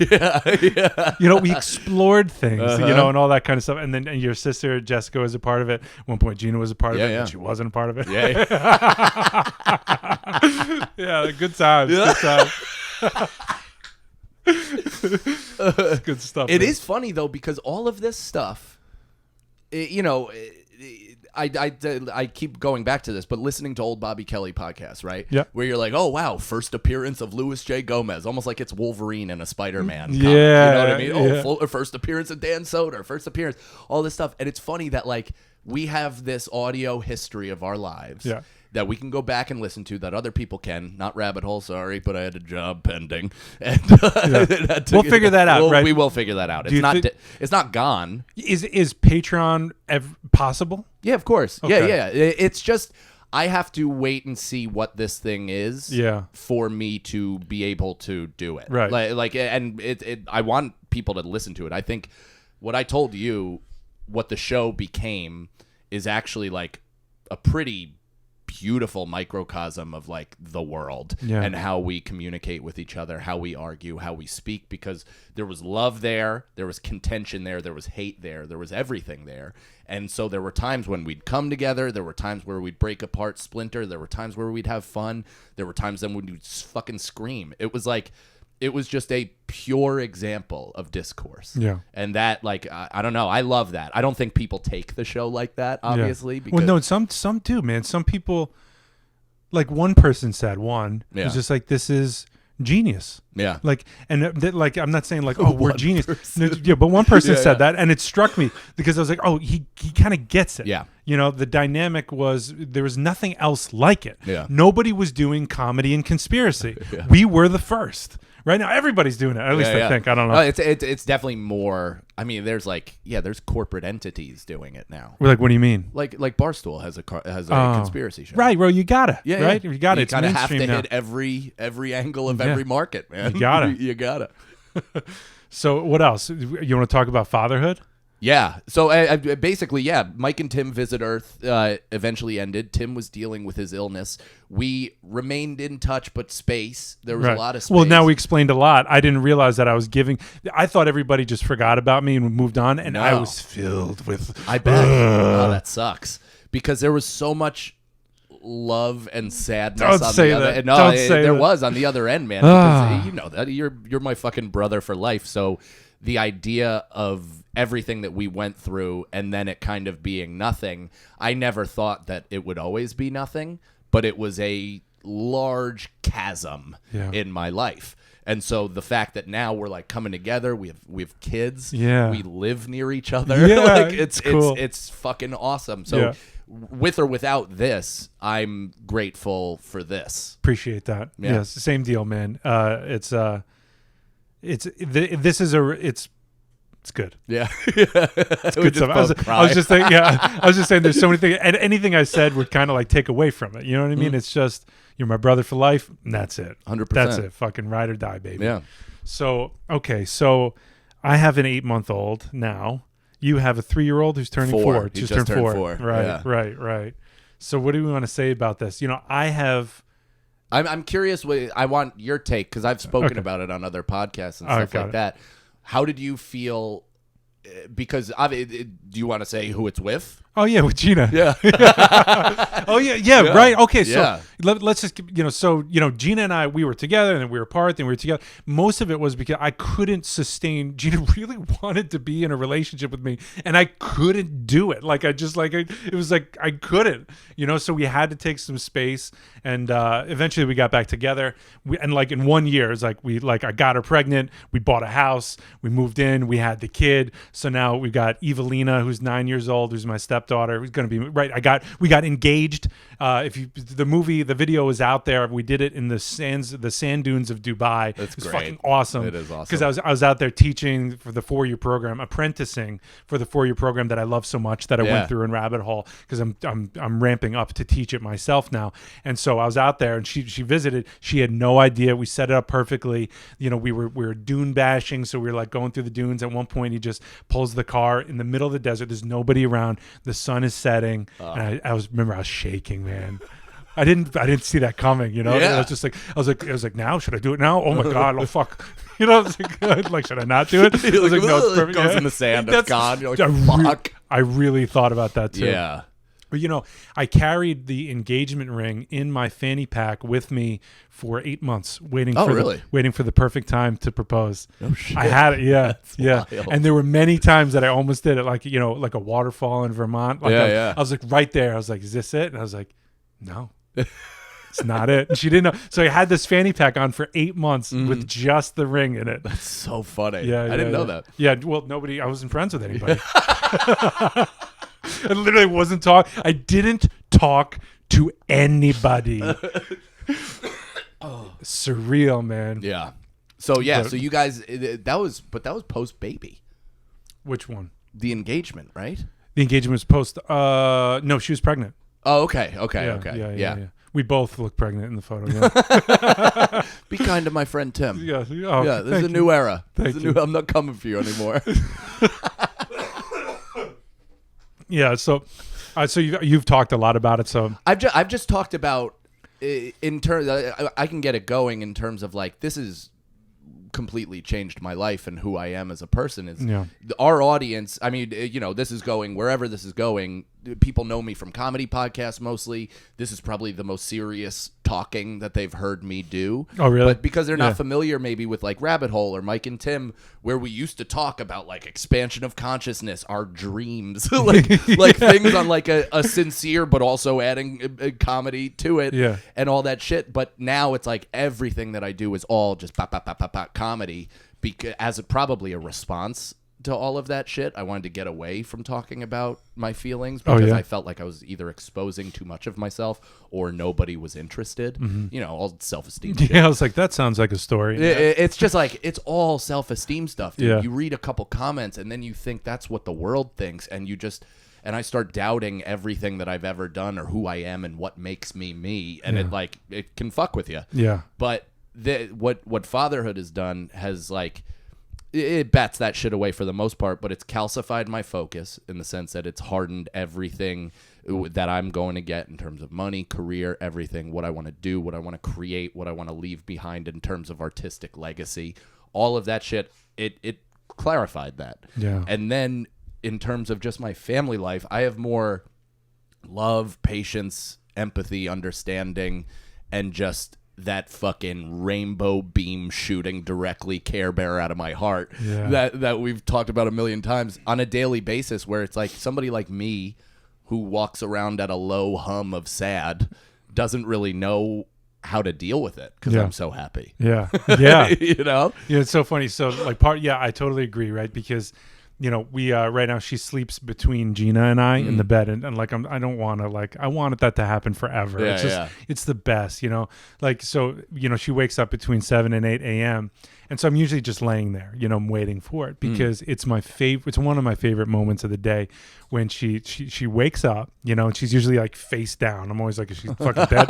We explored things, and all that kind of stuff. And then your sister Jessica was a part of it. At one point Gina was a part of it, and she wasn't a part of it. Yeah, good times. Yeah. Good times. Good stuff. It is funny though, because all of this stuff, I keep going back to this, but listening to old Bobby Kelly podcasts, right? Yeah. Where you're like, oh wow, first appearance of Louis J. Gomez, almost like it's Wolverine in a Spider-Man comic. Yeah. You know what I mean? Oh, first appearance of Dan Soder, first appearance, all this stuff. And it's funny that like we have this audio history of our lives. Yeah. That we can go back and listen to, that other people can. Not Rabbit Hole, sorry, but I had a job pending. And we'll figure that out, right? We will figure that out. It's not gone. Is Patreon possible? Yeah, of course. Okay. Yeah. It's just I have to wait and see what this thing is for me to be able to do it. Right. I want people to listen to it. I think what I told you, what the show became, is actually like a pretty beautiful microcosm of like the world and how we communicate with each other, how we argue, how we speak, because there was love there was contention there was hate there was everything there. And so there were times when we'd come together, there were times where we'd break apart, splinter, there were times where we'd have fun, there were times then we'd fucking scream. It was just a pure example of discourse. Yeah. And that, like, I don't know. I love that. I don't think people take the show like that, obviously. Yeah. Well, no, some do, man. Some people, like one person said it Yeah. was just like, this is genius. Yeah. Like, and like, I'm not saying like, oh, we're One genius. person. No, yeah, but one person Yeah, said yeah. that, and it struck me because I was like, oh, he kind of gets it. Yeah. You know, the dynamic was there was nothing else like it. Yeah. Nobody was doing comedy and conspiracy. Yeah. We were the first. Right now, everybody's doing it. At least I think. I don't know. It's definitely more. I mean, there's corporate entities doing it now. We're like, what do you mean? Like Barstool has a conspiracy show. Right, bro. You gotta. Yeah, right. yeah. You got it. You It's kind of have to mainstream now. hit every angle of every market, man. You gotta. You gotta. So what else? You want to talk about fatherhood? Yeah. So basically, yeah, Mike and Tim Visit Earth eventually ended. Tim was dealing with his illness. We remained in touch, but space. There was a lot of space. Well, now we explained a lot. I didn't realize that I was giving. I thought everybody just forgot about me and moved on, and I was filled with. I bet. Oh, that sucks. Because there was so much love and sadness Don't on say the other that. end. No, Don't say there that. was on the other end, man. Because you know that you're my fucking brother for life. So the idea of everything that we went through and then it kind of being nothing, I never thought that it would always be nothing, but it was a large chasm in my life. And so the fact that now we're like coming together, we have kids, we live near each other, like it's cool. It's fucking awesome. So with or without this, I'm grateful for this. Appreciate that. Yeah. Yes, same deal, man. It's good. Yeah. It's good stuff. I was just saying, I was just saying there's so many things, and anything I said would kind of like take away from it. You know what I mean? It's just, you're my brother for life, and that's it. 100%. That's it. Fucking ride or die, baby. Yeah. So, okay. So I have an 8-month-old now. You have a 3-year-old who's turning 4. He just turned 4. Right, Yeah. right. So what do we want to say about this? You know, I'm curious. I want your take because I've spoken about it on other podcasts and stuff like that. How did you feel? Because do you want to say who it's with? Oh yeah, with Gina. Yeah. Oh yeah, right. Okay, so Yeah. let's just Gina and I, we were together and then we were apart and we were together. Most of it was because I couldn't sustain. Gina really wanted to be in a relationship with me, and I couldn't do it. Like it was like I couldn't. So we had to take some space, and eventually we got back together. And like in 1 year, it's like I got her pregnant. We bought a house. We moved in. We had the kid. So now we got Evelina, who's 9 years old, who's my stepdaughter, who's going to be right. We got engaged. The video is out there. We did it in the sand dunes of Dubai. That's It's great. fucking awesome. It is awesome. Because I was out there teaching for the 4-year program, apprenticing for the 4-year program that I love so much that I went through in Rabbit Hole, because I'm ramping up to teach it myself now. And so I was out there, and she visited. She had no idea. We set it up perfectly. We were dune bashing, so we were like going through the dunes. At one point, he just pulls the car in the middle of the desert. There's nobody around. The sun is setting, and I was shaking, man. I didn't see that coming. I was just like, I was like, now should I do it now? Oh my god, oh fuck. I was like, should I not do it? I was like, no, it's perfect. It goes in the sand. It's gone. You're like, fuck. I really thought about that too. Yeah. But I carried the engagement ring in my fanny pack with me for 8 months, waiting for the perfect time to propose. Oh shit! I had it, That's wild. And there were many times that I almost did it, like like a waterfall in Vermont. I was like right there. I was like, "Is this it?" And I was like, "No, it's not it." And she didn't know. So I had this fanny pack on for 8 months with just the ring in it. That's so funny. Yeah, I didn't know that. Yeah, well, nobody. I wasn't friends with anybody. I literally wasn't talk. I didn't talk to anybody. Surreal, man. Yeah. So so you guys, that was post baby. Which one? The engagement, right? The engagement was post. No, she was pregnant. Oh, okay. Yeah. We both look pregnant in the photo. Yeah. Be kind to my friend Tim. Yeah. This is a new era. I'm not coming for you anymore. Yeah, so you've talked a lot about it. So I've just talked about in terms. I can get it going in terms of like this is completely changed my life and who I am as a person. Is our audience. I mean, this is going wherever this is going. people know me from comedy podcasts mostly. This is probably the most serious talking that they've heard me do. Oh, really? But because they're not familiar maybe with like Rabbit Hole or Mike and Tim, where we used to talk about like expansion of consciousness, our dreams, like things on like a sincere but also adding a comedy to it and all that shit. But now it's like everything that I do is all just comedy, because as probably a response to all of that shit. I wanted to get away from talking about my feelings because I felt like I was either exposing too much of myself or nobody was interested. You know, all self-esteem shit. Yeah, I was like, that sounds like a story. It's just like, it's all self-esteem stuff, dude. You read a couple comments and then you think that's what the world thinks, and and I start doubting everything that I've ever done or who I am and what makes me me, and it can fuck with you. Yeah. But what fatherhood has done has like, it bats that shit away for the most part, but it's calcified my focus in the sense that it's hardened everything that I'm going to get in terms of money, career, everything, what I want to do, what I want to create, what I want to leave behind in terms of artistic legacy. All of that shit, it clarified that. Yeah. And then in terms of just my family life, I have more love, patience, empathy, understanding, and just that fucking rainbow beam shooting directly Care Bear out of my heart that we've talked about a million times on a daily basis, where it's like somebody like me who walks around at a low hum of sad doesn't really know how to deal with it because I'm so happy. Yeah. You know? Yeah, it's so funny. So like I totally agree, right? Because you know, we right now she sleeps between Gina and I in the bed, and like I don't want to, like, I wanted that to happen forever. It's just it's the best, you know. Like, so you know, she wakes up between 7 and 8 a.m. and so I'm usually just laying there, you know, I'm waiting for it because it's my favorite. It's one of my favorite moments of the day when she wakes up, you know, and she's usually like face down. I'm always like, is she fucking dead?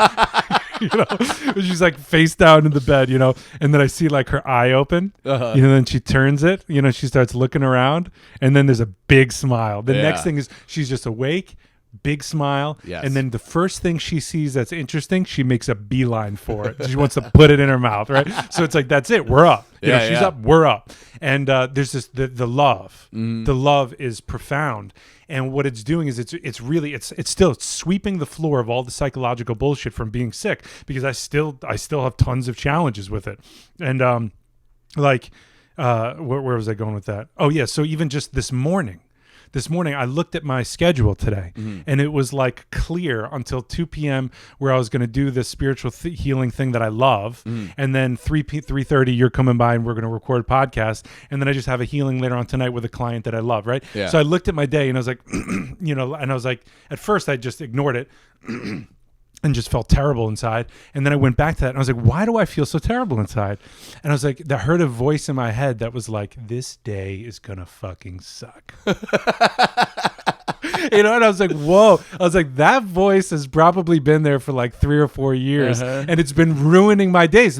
You know, she's like face down in the bed, you know, and then I see like her eye open, you know, then she turns it, you know, she starts looking around, and then there's a big smile. The next thing is she's just awake, big smile, and then the first thing she sees that's interesting, she makes a beeline for it. She wants to put it in her mouth, right? So it's like, that's it, we're up. You know, she's up, we're up. And there's this the love. The love is profound. And what it's doing is it's really still sweeping the floor of all the psychological bullshit from being sick, because I still have tons of challenges with it. And where was I going with that? Oh yeah, so even just this morning I looked at my schedule today, and it was like clear until 2 p.m. where I was going to do this spiritual healing thing that I love. And then 3:30, you're coming by and we're going to record a podcast. And then I just have a healing later on tonight with a client that I love. Right. Yeah. So I looked at my day and I was like, you know, and I was like, at first I just ignored it. And just felt terrible inside. And then I went back to that and I was like, why do I feel so terrible inside? And I was like, I heard a voice in my head that was like, this day is gonna fucking suck. You know, and I was like, whoa. I was like, that voice has probably been there for like 3 or 4 years, and it's been ruining my days.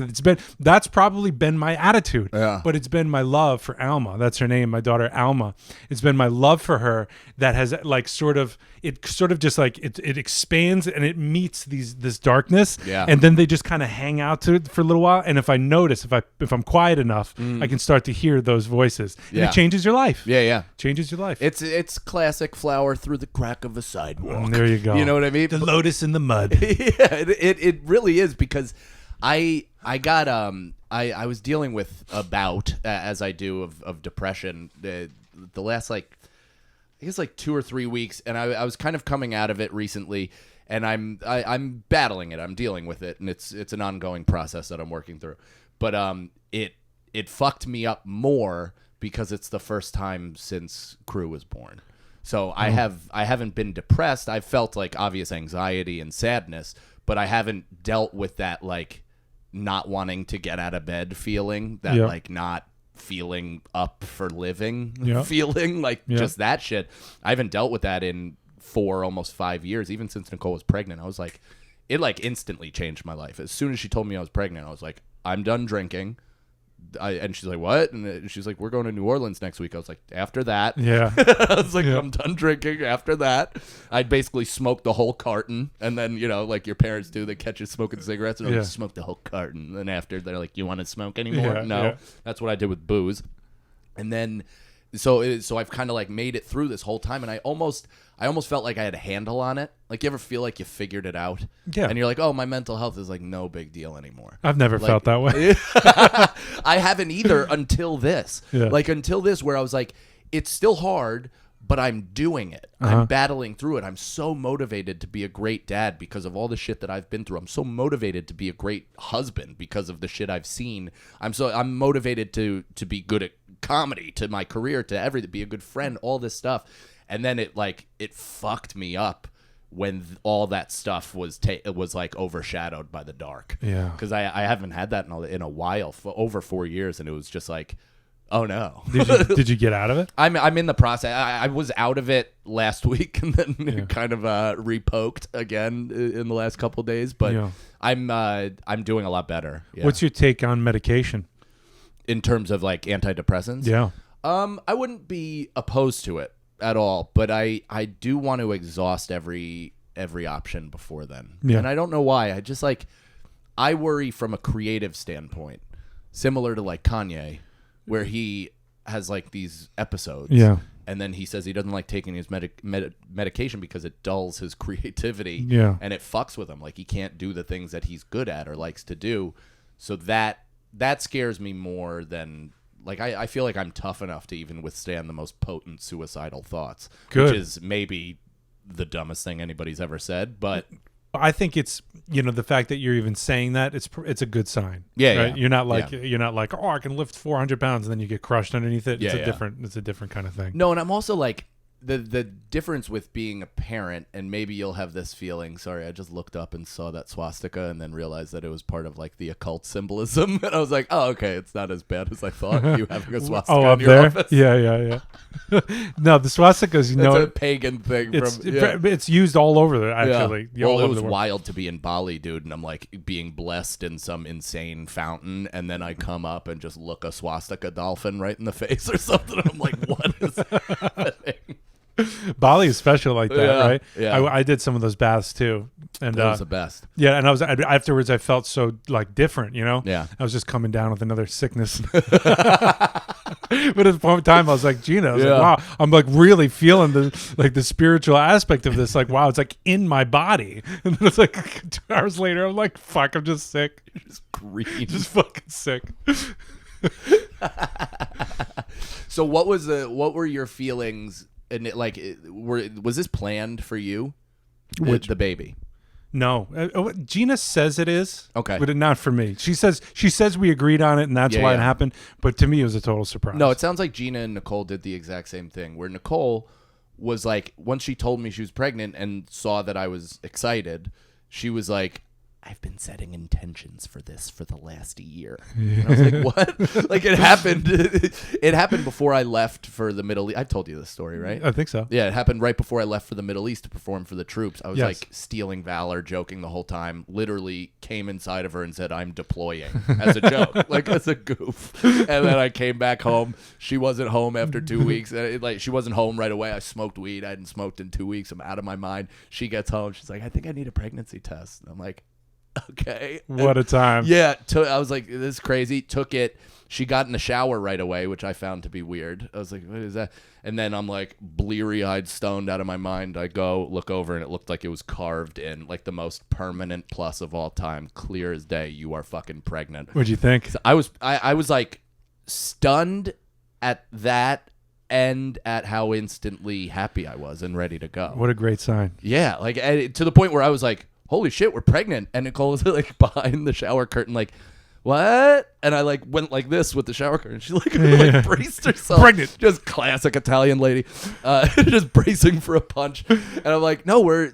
That's probably been my attitude. But it's been my love for Alma. That's her name, my daughter Alma. It's been my love for her that has like it just like it expands and it meets this darkness, and then they just kind of hang out to it for a little while. And if I notice, if I'm quiet enough, I can start to hear those voices, and it changes your life. Changes your life. It's classic flower through the crack of a sidewalk. There you go. You know what I mean? The lotus in the mud. It really is, because I was dealing with a bout, as I do, of depression the last like, I guess like 2 or 3 weeks, and I was kind of coming out of it recently, and I'm battling it. I'm dealing with it, and it's an ongoing process that I'm working through. But it fucked me up more because it's the first time since Crew was born. So I haven't been depressed. I've felt like obvious anxiety and sadness, but I haven't dealt with that like not wanting to get out of bed feeling, that like not feeling up for living feeling, like just that shit. I haven't dealt with that in 4, almost 5 years. Even since Nicole was pregnant, I was like, it like instantly changed my life. As soon as she told me I was pregnant, I was like, I'm done drinking. And she's like, what? And she's like, we're going to New Orleans next week. I was like, after that. I was like, I'm done drinking after that. I'd basically smoked the whole carton. And then, you know, like your parents do, they catch you smoking cigarettes, and I'll just smoke the whole carton. And then after, they're like, you want to smoke anymore? No. That's what I did with booze. And then So I've kind of like made it through this whole time, and I almost felt like I had a handle on it. Like, you ever feel like you figured it out? Yeah. And you're like, oh, my mental health is like no big deal anymore. I've never felt that way. I haven't either until this. Yeah. Like, until this, where I was like, it's still hard, but I'm doing it. I'm battling through it. I'm so motivated to be a great dad because of all the shit that I've been through. I'm so motivated to be a great husband because of the shit I've seen. I'm motivated to be good at comedy, to my career, to everything, be a good friend, all this stuff. And then it fucked me up when all that stuff was like overshadowed by the dark. Yeah. Because I haven't had that in a while, for over 4 years, and it was just like, oh no. Did you get out of it? I'm in the process. I was out of it last week, and then kind of repoked again in the last couple of days. But I'm doing a lot better. Yeah. What's your take on medication? In terms of like antidepressants? Yeah. I wouldn't be opposed to it at all, but I do want to exhaust every option before then. Yeah. And I don't know why. I just I worry from a creative standpoint, similar to like Kanye, where he has like these episodes. Yeah. And then he says he doesn't like taking his medication because it dulls his creativity. Yeah. And it fucks with him. Like, he can't do the things that he's good at or likes to do. So that scares me more than, like, I feel like I'm tough enough to even withstand the most potent suicidal thoughts. Good. Which is maybe the dumbest thing anybody's ever said, but I think it's, the fact that you're even saying that, it's a good sign. Yeah, right? yeah. You're not like, oh, I can lift 400 pounds, and then you get crushed underneath it. Yeah, It's a different kind of thing. No, and I'm also like, the difference with being a parent, and maybe you'll have this feeling. Sorry, I just looked up and saw that swastika, and then realized that it was part of like the occult symbolism, and I was like, oh, okay, it's not as bad as I thought. You having a swastika up in your there? office? Yeah. No, the swastikas, It's a pagan thing. It's used all over there, actually. Yeah. Well, it was wild to be in Bali, dude, and I'm like being blessed in some insane fountain, and then I come up and just look a swastika dolphin right in the face or something. I'm like, what is happening? Bali is special like that, right? Yeah. I did some of those baths too, and that was the best. Yeah, and afterwards I felt so like different, Yeah, I was just coming down with another sickness. But at the point in time, I was like, Gina, I was like, wow, I'm like really feeling the spiritual aspect of this. Like, wow, it's like in my body. And it was like 2 hours later, I'm like, fuck, I'm just sick. Just green, just fucking sick. So what were your feelings? And was this planned for you? The baby? No, Gina says it is. Okay, but not for me. She says we agreed on it, and that's why it happened. But to me, it was a total surprise. No, it sounds like Gina and Nicole did the exact same thing. Where Nicole was like, once she told me she was pregnant and saw that I was excited, she was like, I've been setting intentions for this for the last year. And I was like, what? Like, it happened before I left for the Middle East. I've told you this story, right? I think so. Yeah, it happened right before I left for the Middle East to perform for the troops. I was like stealing valor, joking the whole time, literally came inside of her and said, I'm deploying as a joke, like as a goof. And then I came back home. She wasn't home after 2 weeks. She wasn't home right away. I smoked weed. I hadn't smoked in 2 weeks. I'm out of my mind. She gets home. She's like, I think I need a pregnancy test. And I'm like, okay. What a time. Yeah. I was like, this is crazy. Took it. She got in the shower right away, which I found to be weird. I was like, what is that? And then I'm like bleary-eyed, stoned out of my mind. I go look over, and it looked like it was carved in, like the most permanent plus of all time. Clear as day. You are fucking pregnant. What'd you think? So I was like stunned at that and at how instantly happy I was and ready to go. What a great sign. Yeah. Like, to the point where I was like, holy shit, we're pregnant. And Nicole was like behind the shower curtain, like, what? And I like went like this with the shower curtain. She like braced herself. Pregnant. Just classic Italian lady. Just bracing for a punch. And I'm like, no, we're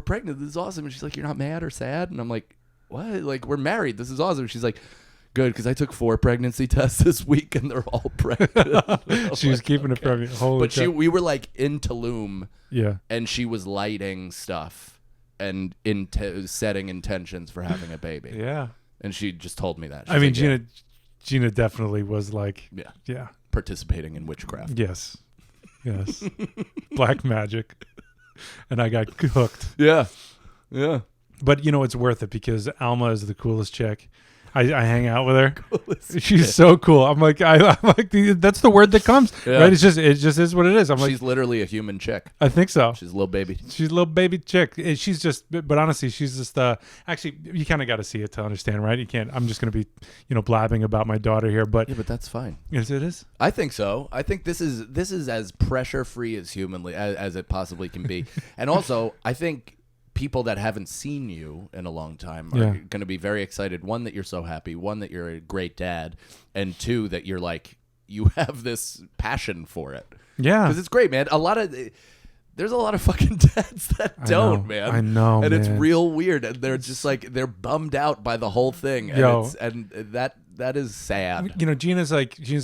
pregnant. This is awesome. And she's like, you're not mad or sad? And I'm like, what? Like, we're married. This is awesome. She's like, good, because I took 4 pregnancy tests this week and they're all pregnant. She was keeping it from you. Holy But we were like in Tulum. Yeah. And she was lighting stuff and setting intentions for having a baby. Yeah. And she just told me that. I mean, like, Gina definitely was like, yeah, participating in witchcraft. Yes. Black magic. And I got hooked. Yeah. But it's worth it because Alma is the coolest chick. I hang out with her. She's so cool. I'm like that's the word that comes. Yeah. Right? It just is what it is. She's literally a human chick. I think so. She's a little baby. She's a little baby chick. She's just, but honestly, she's just. Actually, you kind of got to see it to understand, right? You can't. I'm just gonna be, blabbing about my daughter here, but yeah, but that's fine. Yes, it is. I think so. I think this is as pressure free as humanly as it possibly can be, and also I think people that haven't seen you in a long time are going to be very excited. One, that you're so happy. One, that you're a great dad, and two, that you're like you have this passion for it. Yeah, because it's great, man. There's a lot of fucking dads that don't, man. I know, and man. It's real weird, and they're just like they're bummed out by the whole thing, and that is sad. Gina's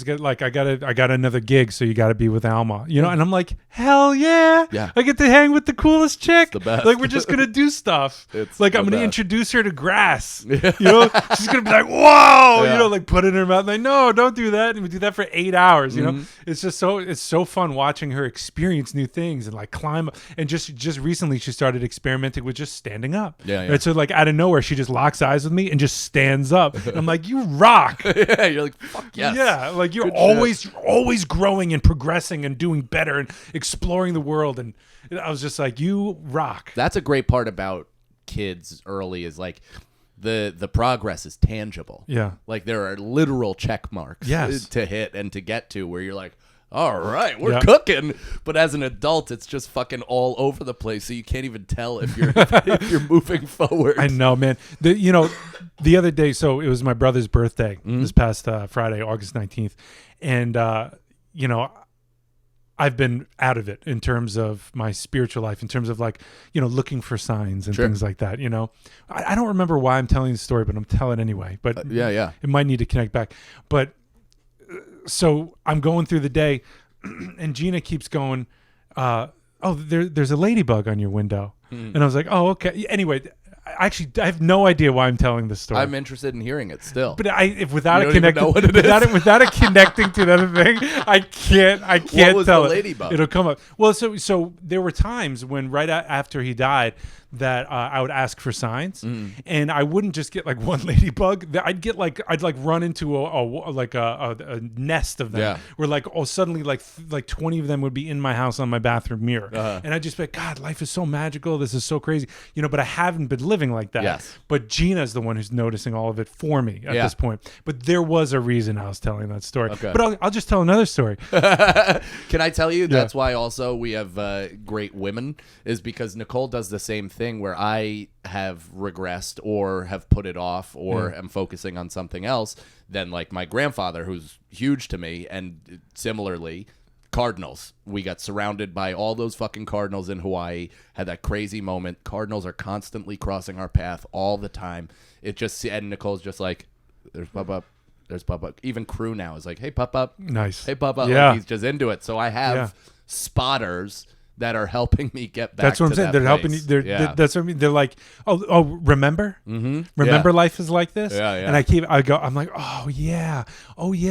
got like I got another gig, so you got to be with Alma, and I'm like, hell yeah, I get to hang with the coolest chick. It's the best. Like we're just gonna do stuff. It's like the I'm gonna best. introduce her to grass. She's gonna be like, whoa, like put it in her mouth. Like, no, don't do that. And we do that for 8 hours. It's just it's so fun watching her experience new things and like climb up. And just recently she started experimenting with just standing up. Right? So like out of nowhere she just locks eyes with me and just stands up. And I'm like, you rock. Yeah, you're like, fuck yes. Yeah, like you're always growing and progressing and doing better and exploring the world. And I was just like, you rock. That's a great part about kids early is like the progress is tangible. Yeah. Like there are literal check marks to hit and to get to where you're like, all right, we're cooking. But as an adult, it's just fucking all over the place. So you can't even tell if you're moving forward. I know, man. The other day, so it was my brother's birthday this past Friday, August 19th. And, I've been out of it in terms of my spiritual life, in terms of like, looking for signs and things like that. I don't remember why I'm telling the story, but I'm telling anyway. But it might need to connect back. But so I'm going through the day and Gina keeps going, there's a ladybug on your window. And I was like, oh, okay. Anyway, I have no idea why I'm telling this story. I'm interested in hearing it still. But without it connecting to the other thing, I can't what was tell the it. ladybug? It'll come up. Well, so there were times when right after he died that I would ask for signs, and I wouldn't just get like one ladybug. I'd run into a nest of them, where suddenly like 20 of them would be in my house on my bathroom mirror, and I'd just be like, God, life is so magical. This is so crazy, But I haven't been living like that. Yes. But Gina's the one who's noticing all of it for me at this point. But there was a reason I was telling that story. Okay. But I'll just tell another story. Can I tell you that's why also we have great women, is because Nicole does the same thing where I have regressed or have put it off or am focusing on something else than like my grandfather, who's huge to me, and similarly cardinals. We got surrounded by all those fucking cardinals in Hawaii, had that crazy moment. Cardinals are constantly crossing our path all the time. And Nicole's just like, there's Pop-Up. There's Pop-Up. Even crew now is like, hey, Pop-Up. Nice. Hey, Pop-Up. Yeah. Like, he's just into it. So I have spotters that are helping me get back. That's what I'm saying. They're helping you. That's what I mean. They're like, oh, remember? Remember, life is like this. Yeah. And I'm like, oh yeah.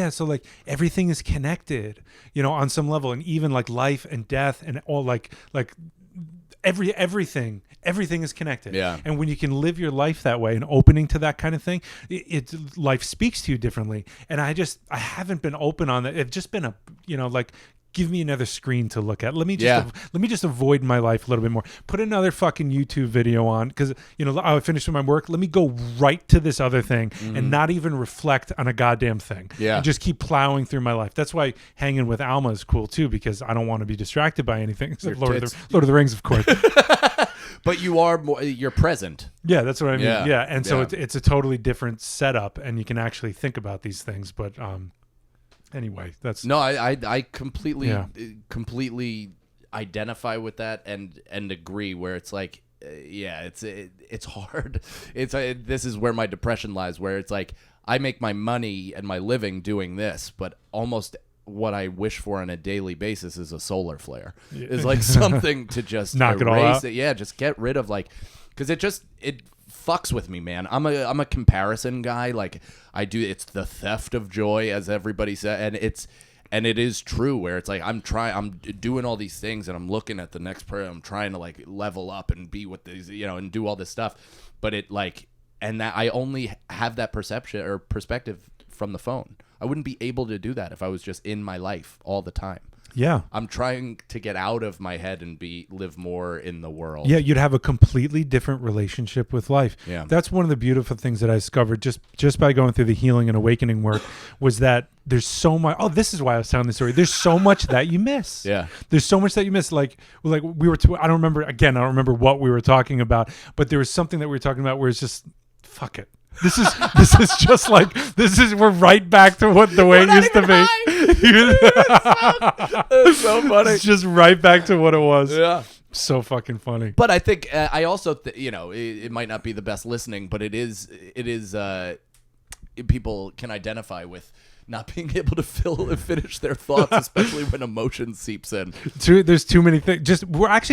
So like everything is connected, on some level, and even like life and death and all like everything is connected. Yeah. And when you can live your life that way and opening to that kind of thing, life speaks to you differently. And I haven't been open on that. It's just been give me another screen to look at. Let me just avoid my life a little bit more. Put another fucking YouTube video on, because I finished with my work. Let me go right to this other thing and not even reflect on a goddamn thing. Yeah. And just keep plowing through my life. That's why hanging with Alma is cool too, because I don't want to be distracted by anything except Lord of the Rings, of course. But you're present. Yeah, that's what I mean. Yeah. And so it's a totally different setup, and you can actually think about these things. But anyway, that's I completely identify with that and agree, where it's like it's hard. This is where my depression lies, where it's like I make my money and my living doing this, but almost what I wish for on a daily basis is a solar flare. Is like something to just knock it all out. Yeah, just get rid of, like, because it fucks with me, man. I'm a comparison guy. Like it's the theft of joy, as everybody said, and it is true, where it's like I'm doing all these things and I'm looking at the next person. I'm trying to like level up and be with these, and do all this stuff, but it like and that I only have that perception or perspective from the phone. I wouldn't be able to do that if I was just in my life all the time. Yeah. I'm trying to get out of my head and live more in the world. Yeah, you'd have a completely different relationship with life. Yeah. That's one of the beautiful things that I discovered just by going through the healing and awakening work was that there's so much. Oh, this is why I was telling the story. There's so much that you miss. Yeah. There's so much that you miss. Like we were. I don't remember what we were talking about, but there was something that we were talking about where it's just fuck it. This is just like we're right back to the way it used to be. It's so funny. It's just right back to what it was. Yeah. So fucking funny. But I think I also it might not be the best listening, but it is people can identify with not being able to finish their thoughts, especially when emotion seeps in. There's too many things.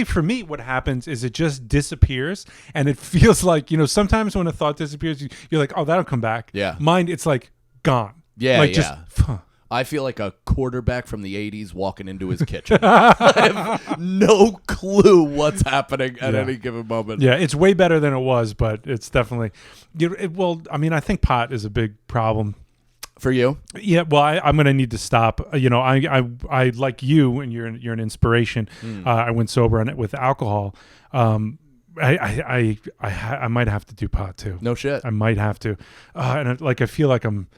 For me, what happens is it just disappears, and it feels like, sometimes when a thought disappears, you're like, oh, that'll come back. Yeah. Mine, it's like gone. Yeah, like yeah. Just, I feel like a quarterback from the 80s walking into his kitchen. I have no clue what's happening at any given moment. Yeah, it's way better than it was, but it's definitely, I think pot is a big problem. For you? Yeah, well, I'm going to need to stop. I like you, and you're an inspiration. I went sober on it with alcohol. I might have to do pot too. No shit. I might have to. And I feel like I'm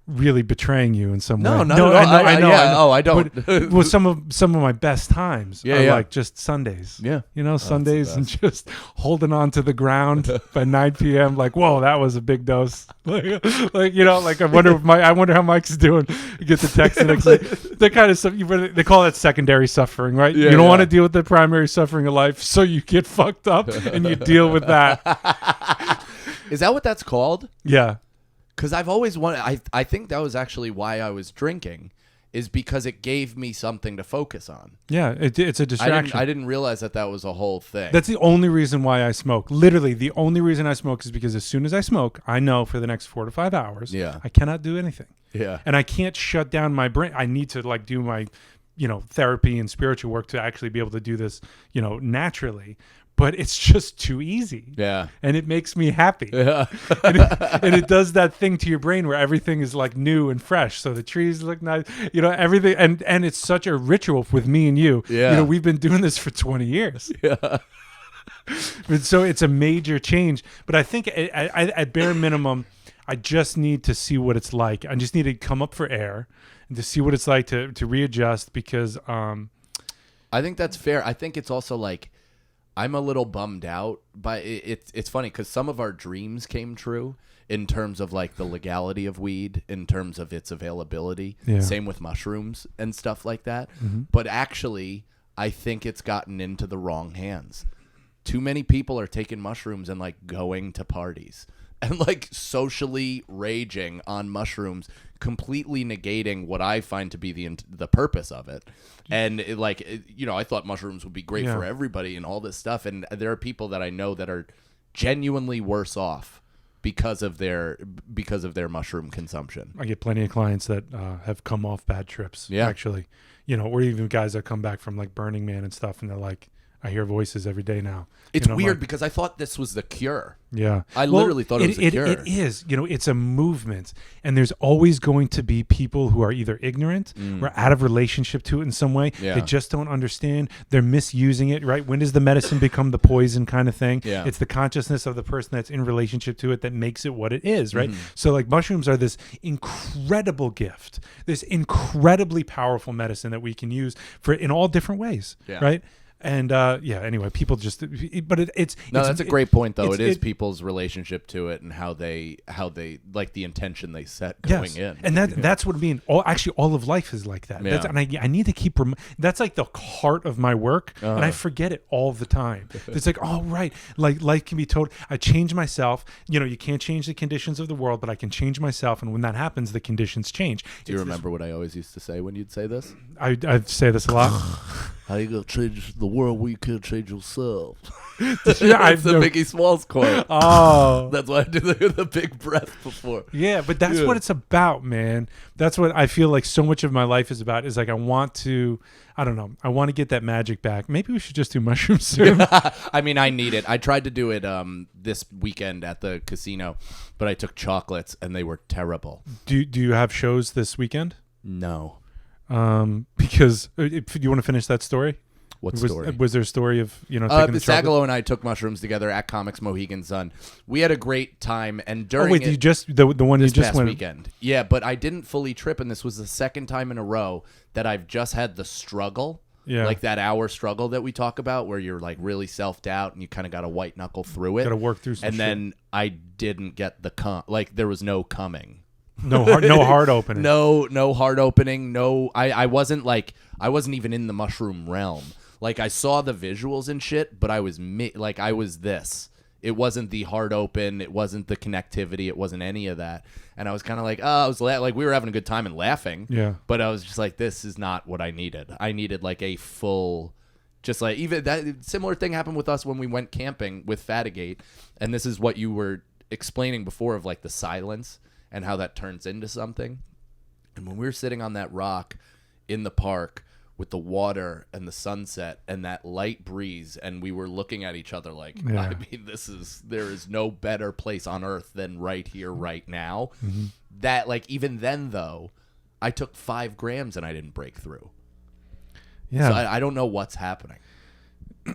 really betraying you in some way. No, I know. Oh, I don't. But, well, some of my best times are like just Sundays. Yeah. Sundays and just holding on to the ground by 9 p.m. Like, whoa, that was a big dose. I wonder how Mike's doing. You get the text the next day. That kind of stuff. They call that secondary suffering, right? Yeah, you don't want to deal with the primary suffering of life, so you get fucked up and you deal with that. Is that what that's called? Yeah. Because I've always wanted, I think that was actually why I was drinking, is because it gave me something to focus on. Yeah, it's a distraction. I didn't realize that was a whole thing. That's the only reason why I smoke. Literally, the only reason I smoke is because as soon as I smoke, I know for the next 4 to 5 hours, I cannot do anything. Yeah. And I can't shut down my brain. I need to do my, therapy and spiritual work to actually be able to do this, naturally. But it's just too easy. Yeah. And it makes me happy. Yeah. and it does that thing to your brain where everything is like new and fresh. So the trees look nice, everything. And it's such a ritual with me and you. Yeah. We've been doing this for 20 years. Yeah. So it's a major change. But I think at bare minimum, I just need to see what it's like. I just need to come up for air and to see what it's like to readjust because I think that's fair. I think it's also like, I'm a little bummed out by it. It's funny because some of our dreams came true in terms of like the legality of weed, in terms of its availability. Yeah. Same with mushrooms and stuff like that. Mm-hmm. But actually, I think it's gotten into the wrong hands. Too many people are taking mushrooms and like going to parties and like socially raging on mushrooms, completely negating what I find to be the purpose of it. And I thought mushrooms would be great for everybody and all this stuff. And there are people that I know that are genuinely worse off because of their mushroom consumption. I get plenty of clients that have come off bad trips. Yeah. Actually, or even guys that come back from like Burning Man and stuff, and they're like, I hear voices every day now. It's weird because I thought this was the cure. Yeah. I literally thought it was a cure. It is. It's a movement. And there's always going to be people who are either ignorant or out of relationship to it in some way. Yeah. They just don't understand. They're misusing it, right? When does the medicine become the poison kind of thing? Yeah. It's the consciousness of the person that's in relationship to it that makes it what it is, right? Mm-hmm. So like mushrooms are this incredible gift, this incredibly powerful medicine that we can use in all different ways, right? And anyway, people just, but that's a great point though. It is people's relationship to it and how they like the intention they set going in. And that's what I mean. All of life is like that. Yeah. And I need to keep, that's like the heart of my work. And I forget it all the time. It's like, oh, right. Like life can be total. I change myself. You can't change the conditions of the world, but I can change myself. And when that happens, the conditions change. Do you remember what I always used to say when you'd say this? I say this a lot. How you gonna change the world when you can't change yourself? Yeah, It's the Biggie Smalls quote. Oh, That's why I do the big breath before. yeah, but that's what it's about, man. That's what I feel like so much of my life is about. Is like I want to get that magic back. Maybe we should just do mushrooms soon. I mean, I need it. I tried to do it this weekend at the casino, but I took chocolates and they were terrible. Do you have shows this weekend? No. Because if you want to finish that story. What story? Was there a story of taking the Sagalo and I took mushrooms together at Comics Mohegan Sun. We had a great time, and during you just the one you just past went weekend. Yeah, but I didn't fully trip, and this was the second time in a row that I've just had the struggle. Yeah. Like that hour struggle that we talk about, where you're like really self-doubt and you kind of got to white knuckle through it. Got to work through some and shit. Then I didn't get the like there was no coming. No heart opening. No heart opening. No, I wasn't even in the mushroom realm. Like I saw the visuals and shit, but I was I was this. It wasn't the heart open. It wasn't the connectivity. It wasn't any of that. And I was kind of like, I was like, we were having a good time and laughing. Yeah. But I was just like, this is not what I needed. I needed like a full, just like even that similar thing happened with us when we went camping with Fatigate. And this is what you were explaining before of like the silence and how that turns into something. And when we were sitting on that rock in the park with the water and the sunset and that light breeze, and we were looking at each other like, yeah. I mean, there is no better place on earth than right here, right now. Mm-hmm. That like, even then though, I took 5 grams and I didn't break through. Yeah. So I don't know what's happening.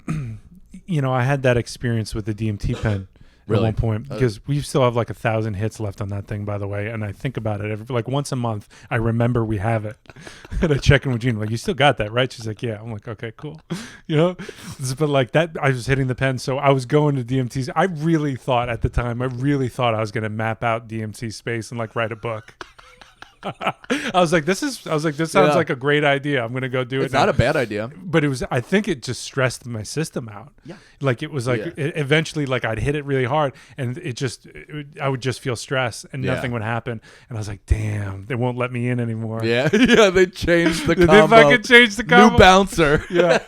I had that experience with the DMT pen. Really? At one point, because we still have like 1,000 hits left on that thing, by the way. And I think about it like once a month. I remember we have it, and I check in with Gina, like, you still got that, right? She's like, yeah. I'm like, okay, cool. But like that, I was hitting the pen, so I was going to DMTs. I really thought at the time, I was going to map out DMT space and like write a book. I was like, this sounds like a great idea. I'm going to go do it. It's not a bad idea. But I think it just stressed my system out. Yeah. Like it was like, eventually like I'd hit it really hard and I would just feel stress and nothing would happen. And I was like, damn, they won't let me in anymore. Yeah. Yeah. They changed the combo. They fucking changed the combo. New bouncer. Yeah.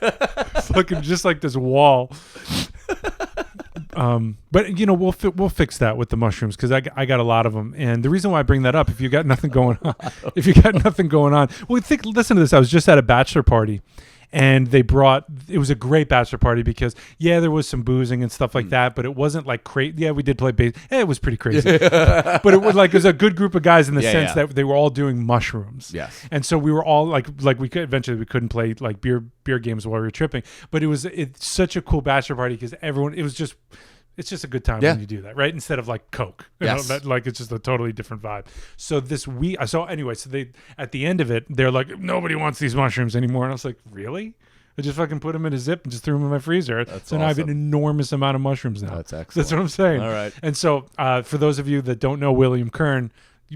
Fucking just like this wall. But we'll fix that with the mushrooms because I got a lot of them, and the reason why I bring that up, if you got nothing going on, listen to this. I was just at a bachelor party, and it was a great bachelor party because there was some boozing and stuff like that, but it wasn't like crazy. Yeah, we did play bass. It was pretty crazy, but it was a good group of guys in the sense that they were all doing mushrooms. Yes, and so we were all like we couldn't play like beer games while we were tripping, but it's such a cool bachelor party because it's just a good time when you do that, right? Instead of like Coke, yes. It's just a totally different vibe. So they at the end of it, they're like, nobody wants these mushrooms anymore, and I was like, really? I just fucking put them in a zip and just threw them in my freezer. That's now I have an enormous amount of mushrooms now. That's excellent. That's what I'm saying. All right. And so for those of you that don't know William Kern,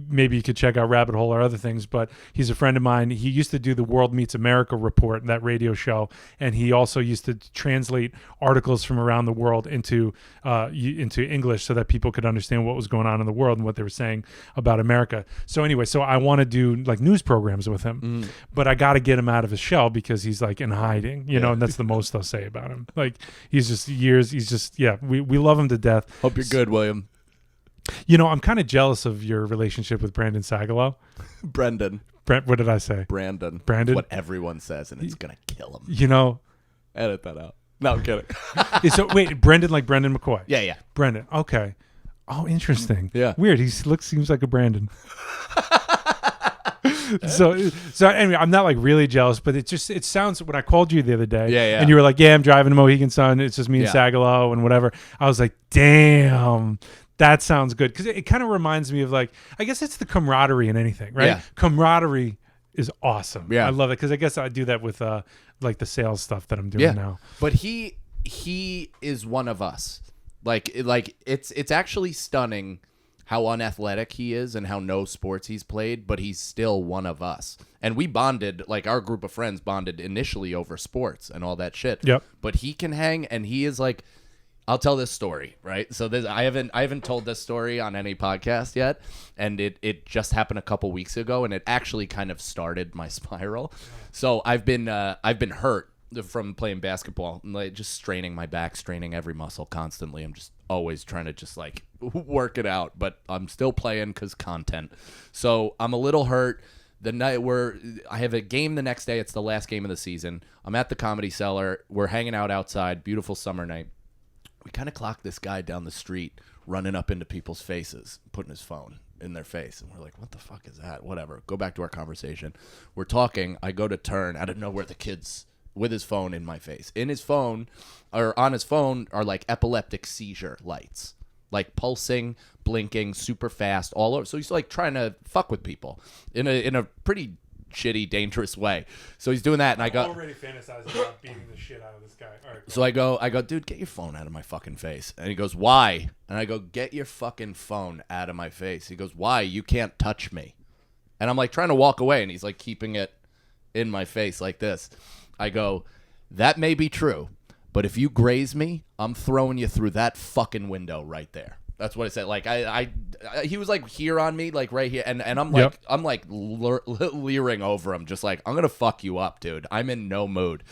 maybe you could check out Rabbit Hole or other things, but he's a friend of mine. He used to do the World Meets America report, that radio show, and he also used to translate articles from around the world into English so that people could understand what was going on in the world and what they were saying about America. So anyway, I want to do like news programs with him, but I got to get him out of his shell because he's like in hiding, and that's the most I'll say about him. Like we love him to death. Hope you're good, William. I'm kind of jealous of your relationship with Brandon Sagalow. Brendan. What did I say? Brandon. Brandon? What everyone says, and it's going to kill him. Edit that out. No, I'm kidding. So, wait, Brendan like Brendan McCoy? Yeah. Brendan. Okay. Oh, interesting. Yeah. Weird. Seems like a Brandon. So anyway, I'm not like really jealous, but it sounds, when I called you the other day, and you were like, yeah, I'm driving to Mohegan Sun. It's just me and Sagalow and whatever. I was like, damn. That sounds good because it kind of reminds me of like, I guess it's the camaraderie in anything, right? Yeah. Camaraderie is awesome. Yeah, I love it because I guess I do that with like the sales stuff that I'm doing now. But he is one of us. Like it's actually stunning how unathletic he is and how no sports he's played, but he's still one of us. And we bonded, like our group of friends bonded initially over sports and all that shit. Yep. But he can hang, and he is like. I'll tell this story, right? So I haven't told this story on any podcast yet, and it just happened a couple weeks ago, and it actually kind of started my spiral. So I've been hurt from playing basketball, like just straining my back, straining every muscle constantly. I'm just always trying to just like work it out, but I'm still playing because content. So I'm a little hurt. The night I have a game the next day. It's the last game of the season. I'm at the Comedy Cellar. We're hanging out outside. Beautiful summer night. We kind of clock this guy down the street running up into people's faces, putting his phone in their face. And we're like, what the fuck is that? Whatever. Go back to our conversation. We're talking. I go to turn. Out of nowhere, the kid's with his phone in my face. In his phone, or on his phone, are like epileptic seizure lights. Like pulsing, blinking, super fast, all over. So he's like trying to fuck with people in a pretty shitty, dangerous way. So he's doing that, and I go already fantasizing about beating the shit out of this guy. All right, so I go, dude, get your phone out of my fucking face. And he goes, why? And I go, get your fucking phone out of my face. He goes, why? You can't touch me. And I'm like trying to walk away, and he's like keeping it in my face like this. I go, that may be true, but if you graze me, I'm throwing you through that fucking window right there. That's what I said. Like he was like here on me, like right here, and I'm like I'm like leering over him, just like I'm gonna fuck you up, dude. I'm in no mood,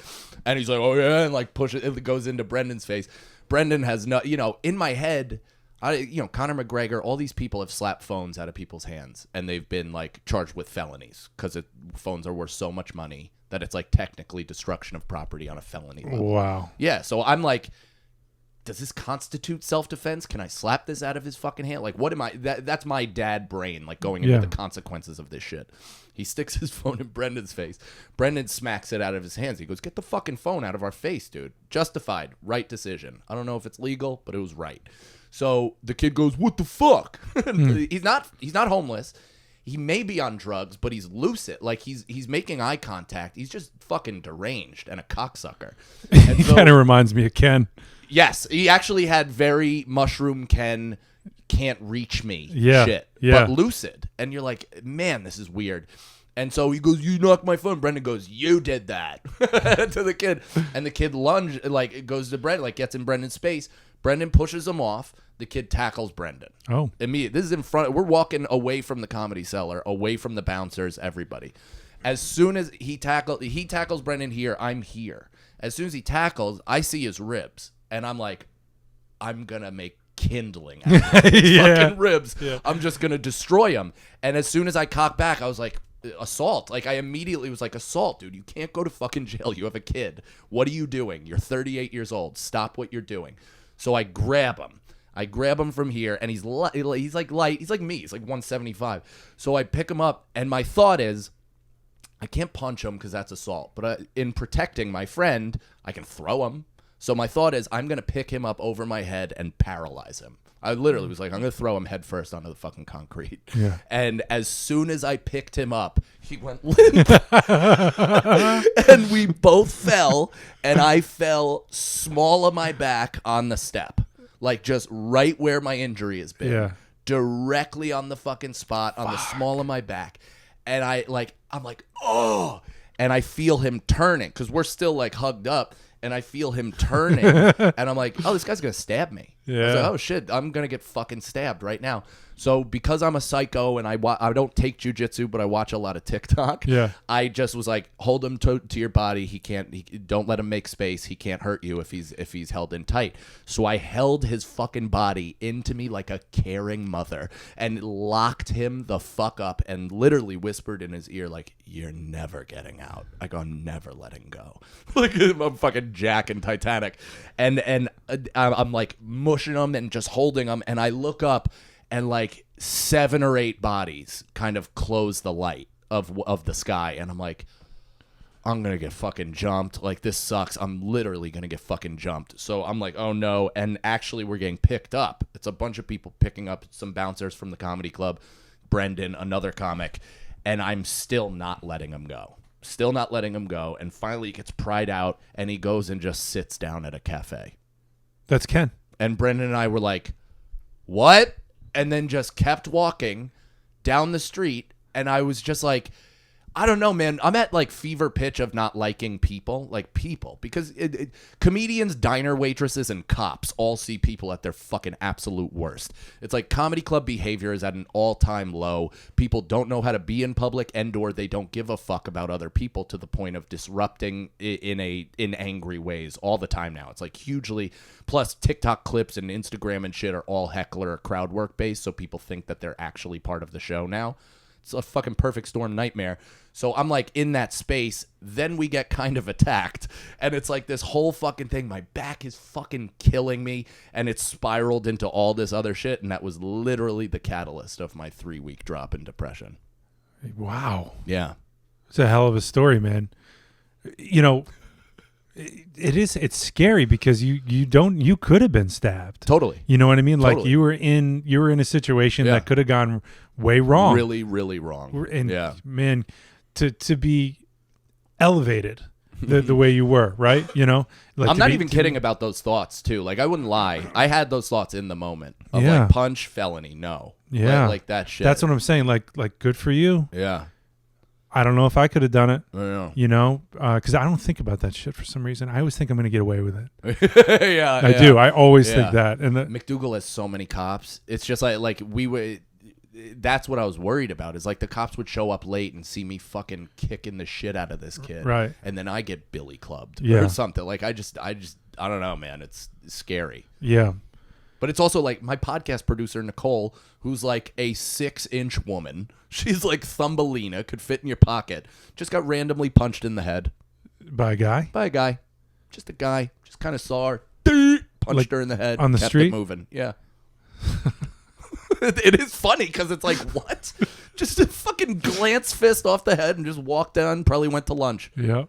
and he's like, oh yeah, and like it goes into Brendan's face. Brendan has no, in my head. Conor McGregor, all these people have slapped phones out of people's hands, and they've been like charged with felonies because phones are worth so much money that it's like technically destruction of property on a felony level. Wow. Yeah, so I'm like, does this constitute self-defense? Can I slap this out of his fucking hand? Like, what am I? That's my dad brain, like going into the consequences of this shit. He sticks his phone in Brendan's face. Brendan smacks it out of his hands. He goes, get the fucking phone out of our face, dude. Justified. Right decision. I don't know if it's legal, but it was right. So the kid goes, what the fuck? He's not homeless. He may be on drugs, but he's lucid. Like he's making eye contact. He's just fucking deranged and a cocksucker. And he kind of reminds me of Ken. Yes, he actually had very mushroom Ken can't reach me shit, but lucid. And you're like, man, this is weird. And so he goes, you knocked my phone. Brendan goes, you did that to the kid. And the kid it goes to Brendan, like gets in Brendan's space. Brendan pushes him off. The kid tackles Brendan. Oh. Immediately. This is in front. We're walking away from the Comedy Cellar, away from the bouncers, everybody. As soon as he tackles Brendan here, I'm here. As soon as he tackles, I see his ribs. And I'm like, I'm going to make kindling out of his fucking ribs. Yeah. I'm just going to destroy him. And as soon as I cock back, I was like, assault. Like, I immediately was like, assault, dude. You can't go to fucking jail. You have a kid. What are you doing? You're 38 years old. Stop what you're doing. So I grab him. From here, and he's like light. He's like me. He's like 175. So I pick him up, and my thought is, I can't punch him because that's assault. But in protecting my friend, I can throw him. So my thought is, I'm going to pick him up over my head and paralyze him. I literally was like, I'm going to throw him head first onto the fucking concrete. Yeah. And as soon as I picked him up, he went limp. And we both fell, and I fell small of my back on the step. Like just right where my injury has been. Yeah. Directly on the fucking spot on the small of my back. And I'm like, oh. And I feel him turning because we're still like hugged up. And I feel him turning. And I'm like, oh, this guy's going to stab me. Yeah. I was like, oh, shit, I'm going to get fucking stabbed right now. So because I'm a psycho and I don't take jujitsu, but I watch a lot of TikTok. Yeah. I just was like, hold him to your body. Don't let him make space. He can't hurt you if he's held in tight. So I held his fucking body into me like a caring mother and locked him the fuck up and literally whispered in his ear like, you're never getting out. I go, I'm never letting go. Like I'm fucking Jack in Titanic. And I'm like mushing him and just holding him. And I look up and like 7 or 8 bodies kind of close the light of the sky. And I'm like, I'm going to get fucking jumped. Like, this sucks. I'm literally going to get fucking jumped. So I'm like, oh no. And actually we're getting picked up. It's a bunch of people picking up some bouncers from the comedy club. Brendan, another comic. And I'm still not letting him go. And finally he gets pried out and he goes and just sits down at a cafe. That's Ken. And Brendan and I were like, what? And then just kept walking down the street. And I was just like, I don't know, man. I'm at like fever pitch of not liking people, because comedians, diner waitresses, and cops all see people at their fucking absolute worst. It's like comedy club behavior is at an all-time low. People don't know how to be in public, and/or they don't give a fuck about other people to the point of disrupting in angry ways all the time now. It's like hugely. Plus, TikTok clips and Instagram and shit are all heckler or crowd work based, so people think that they're actually part of the show now. It's a fucking perfect storm nightmare. So I'm like in that space. Then we get kind of attacked. And it's like this whole fucking thing. My back is fucking killing me. And it's spiraled into all this other shit. And that was literally the catalyst of my 3-week drop in depression. Wow. Yeah. It's a hell of a story, man. You know, it's scary because you could have been stabbed. Totally. You know what I mean? Totally. Like you were in a situation that could have gone way wrong. Really, really wrong. And man, to be elevated the way you were, right? You know, like I'm not even kidding about those thoughts too. Like I wouldn't lie. I had those thoughts in the moment of like punch, felony, no. Yeah. Like that shit. That's what I'm saying. Like good for you. Yeah. I don't know if I could have done it. I know. You know, because I don't think about that shit for some reason. I always think I'm going to get away with it. I do. I always think that. And McDougal has so many cops. It's just like we would. That's what I was worried about. Is like the cops would show up late and see me fucking kicking the shit out of this kid, right? And then I get billy clubbed or something. Like I don't know, man. It's scary. Yeah. But it's also like my podcast producer, Nicole, who's like a 6-inch woman. She's like Thumbelina, could fit in your pocket. Just got randomly punched in the head. By a guy? By a guy. Just a guy. Just kind of saw her. Punched like her in the head. On the kept street? It moving. Yeah. It is funny because it's like, what? Just a fucking glance fist off the head and just walked down. Probably went to lunch. Yeah.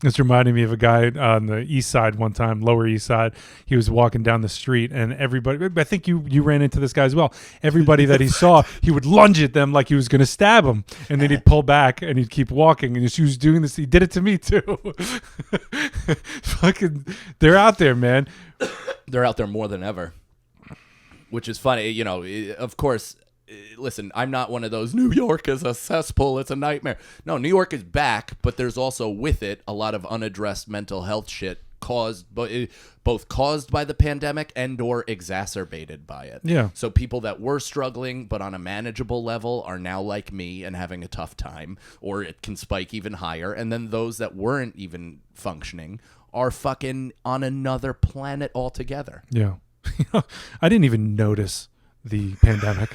It's reminding me of a guy on the east side one time, Lower East Side. He was walking down the street, and everybody, I think you ran into this guy as well. Everybody that he saw, he would lunge at them like he was going to stab them. And then he'd pull back and he'd keep walking. And he was doing this. He did it to me too. Fucking, they're out there, man. They're out there more than ever, which is funny. You know, of course. Listen, I'm not one of those New York is a cesspool, it's a nightmare. No, New York is back, but there's also with it a lot of unaddressed mental health shit both caused by the pandemic and or exacerbated by it. Yeah. So people that were struggling but on a manageable level are now like me and having a tough time, or it can spike even higher. And then those that weren't even functioning are fucking on another planet altogether. Yeah. I didn't even notice the pandemic.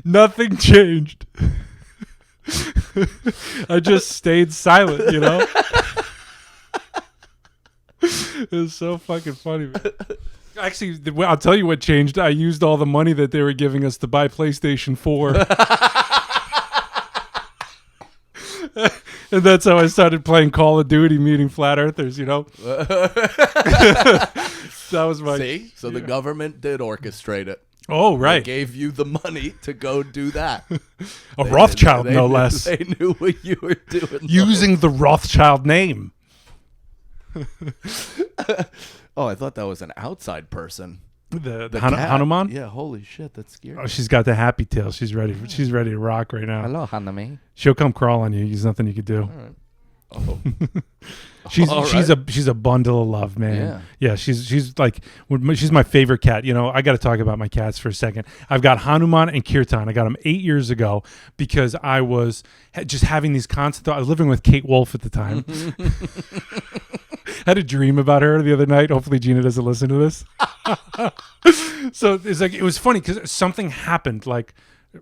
Nothing changed. I just stayed silent, you know? It was so fucking funny, man. Actually, I'll tell you what changed. I used all the money that they were giving us to buy PlayStation 4. And that's how I started playing Call of Duty, meeting flat earthers, you know? That was my... See? So the government did orchestrate it. Oh, right. They gave you the money to go do that. Rothschild, no less. They knew what you were doing. Using the Rothschild name. Oh, I thought that was an outside person. The cat. Hanuman? Yeah, holy shit, that's scary. Oh, she's got the happy tail. She's ready. She's ready to rock right now. Hello, Hanami. She'll come crawl on you. There's nothing you could do. All right. Oh. She's a bundle of love, man. Yeah, she's like she's my favorite cat. You know, I got to talk about my cats for a second. I've got Hanuman and Kirtan. I got them 8 years ago because I was just having these constant thoughts. I was living with Kate Wolf at the time. Had a dream about her the other night. Hopefully Gina doesn't listen to this. So it's like, it was funny because something happened. Like,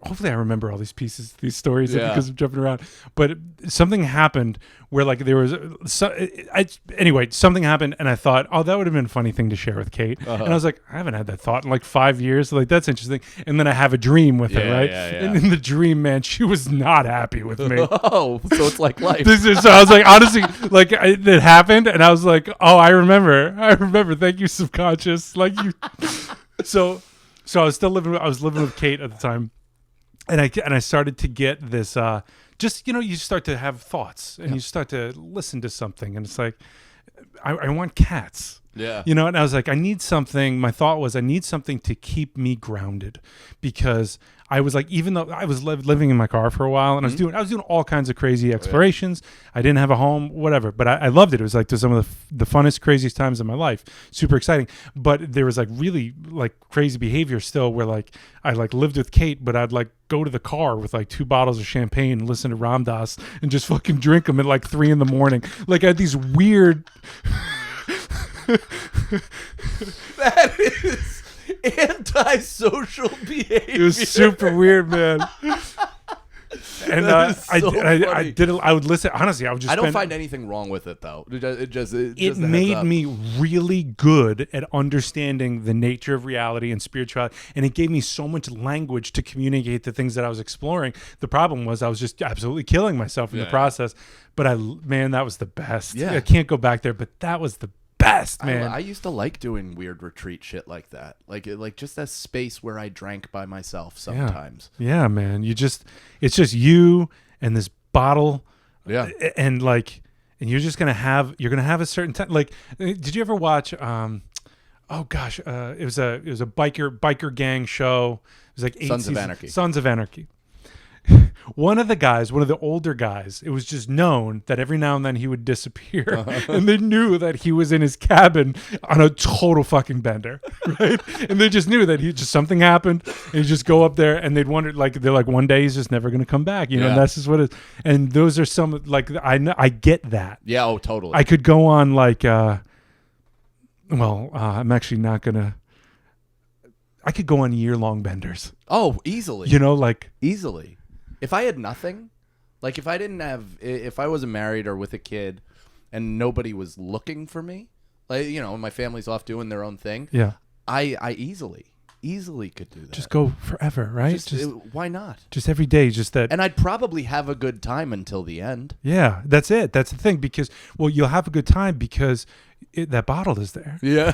hopefully I remember all these pieces, these stories because I'm jumping around. But something happened where like there was anyway, something happened and I thought, oh, that would have been a funny thing to share with Kate. And I was like, I haven't had that thought in like 5 years. So like, that's interesting. And then I have a dream with her, right? And in the dream, man, she was not happy with me. Oh, so it's like life. So I was like, honestly, like it happened and I was like, oh, I remember. Thank you, subconscious. Like you. So I was living with Kate at the time. And I started to get this, just, you know, you start to have thoughts and you start to listen to something and it's like, I want cats. Yeah. You know, and I was like, I need something. My thought was, I need something to keep me grounded, because I was like, even though I was living in my car for a while, and I was doing all kinds of crazy explorations. I didn't have a home, whatever, but I loved it. It was like some of the funnest, craziest times of my life. Super exciting. But there was like really like crazy behavior still, where like I like lived with Kate, but I'd like go to the car with like 2 bottles of champagne and listen to Ram Dass and just fucking drink them at like 3 a.m. Like I had these weird. That is antisocial behavior. It was super weird, man. And I did. I would listen. Honestly, I would just. I don't find anything wrong with it, though. It made me really good at understanding the nature of reality and spirituality, and it gave me so much language to communicate the things that I was exploring. The problem was I was just absolutely killing myself in the process. But that was the best. Yeah. I can't go back there, but that was the best, man. I used to like doing weird retreat shit like that, like just that space where I drank by myself sometimes. Yeah, man. It's just you and this bottle. Yeah, and you're just gonna have a certain time. Like, did you ever watch? Oh gosh, it was a biker gang show. It was like 8 Sons seasons. of Anarchy. Sons of Anarchy. One of the older guys, it was just known that every now and then he would disappear, and they knew that he was in his cabin on a total fucking bender, right? And they just knew that something happened, and he'd just go up there, and they'd wonder, like, they're like, one day he's just never gonna come back, you know. And that's just what it is. And those are some, like, I get that. Yeah, oh, totally. I could go on like, I'm actually not gonna. I could go on year-long benders. Oh, easily. You know, like easily. If I had nothing, like if I wasn't married or with a kid and nobody was looking for me, like, you know, my family's off doing their own thing. Yeah. I easily could do that. Just go forever, right? Why not? Just every day, just that. And I'd probably have a good time until the end. Yeah, that's it. That's the thing, because, well, you'll have a good time because that bottle is there. Yeah.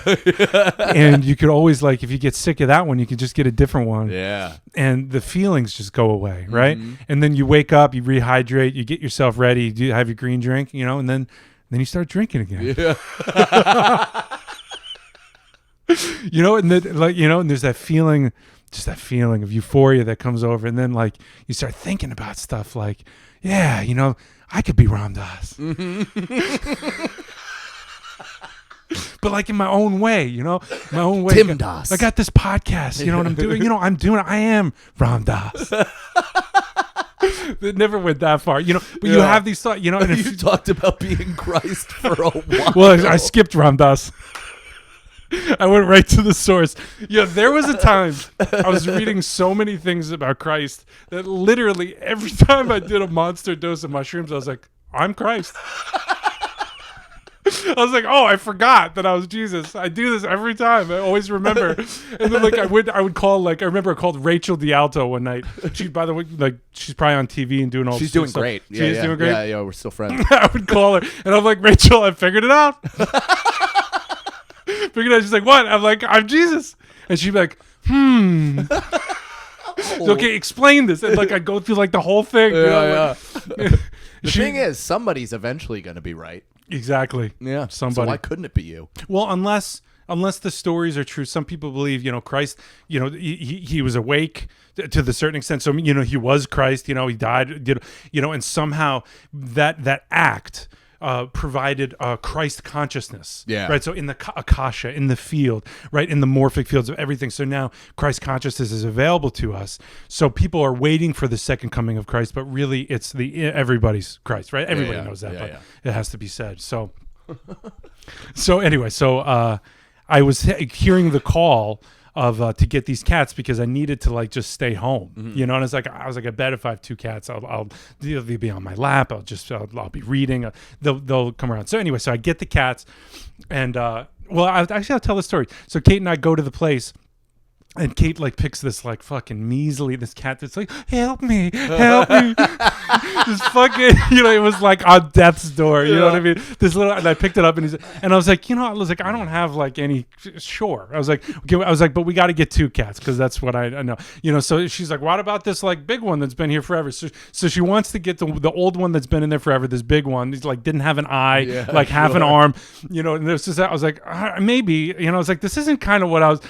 And you could always, like, if you get sick of that one, you can just get a different one. Yeah. And the feelings just go away, right? Mm-hmm. And then you wake up, you rehydrate, you get yourself ready, you have your green drink, you know, and then you start drinking again. Yeah. You know, and then, like, you know, and there's that feeling, just that feeling of euphoria that comes over, and then, like, you start thinking about stuff like, yeah, you know, I could be Ram Dass. Mm-hmm. But, like, in my own way, you know, my own way. Tim Dass. I got this podcast, you know what I'm doing? You know, I am Ram Dass. It never went that far, you know, but you have these thoughts, you know. And you talked about being Christ for a while. Well, I skipped Ram Dass. I went right to the source. Yeah, there was a time I was reading so many things about Christ that literally every time I did a monster dose of mushrooms, I was like, I'm Christ. I was like, oh, I forgot that I was Jesus. I do this every time. I always remember. And then, like, I would call, like, I remember I called Rachel D'Alto one night. She, by the way, like, she's probably on TV and doing all. She's doing stuff. great. She's doing great. Yeah, we're still friends. I would call her, and I'm like, Rachel, I figured it out. Figured out. She's like, what? I'm like, I'm Jesus. And she'd be like, okay, explain this. And, like, I'd go through, like, the whole thing. Yeah. The thing is, somebody's eventually going to be right. Exactly. Yeah. Somebody. So why couldn't it be you? Well, unless the stories are true. Some people believe, you know, Christ, you know, he was awake to the certain extent. So, you know, he was Christ, you know, he died, you know, and somehow that act provided Christ consciousness. Yeah. Right. So in the Akasha, in the field, right, in the morphic fields of everything. So now Christ consciousness is available to us. So people are waiting for the second coming of Christ, but really it's everybody's Christ, right? Everybody knows that, but it has to be said. So, anyway, I was hearing the call of to get these cats because I needed to, like, just stay home, you know. And I was like, I bet if I have 2 cats, they'll be on my lap. I'll be reading. They'll come around. So anyway, so I get the cats, and I'll tell the story. So Kate and I go to the place, And Kate like picks this like fucking measly, this cat that's like, help me. This fucking, it was like on death's door. You know what I mean? This little, and I picked it up and I was like, I don't have like any, sure. I was like, but we got to get 2 cats because that's what I know. So she's like, what about this like big one that's been here forever? So she wants to get the old one that's been in there forever, this big one. He's like, didn't have an eye, half an arm, and this is, I was like, maybe, I was like, this isn't kind of what I was,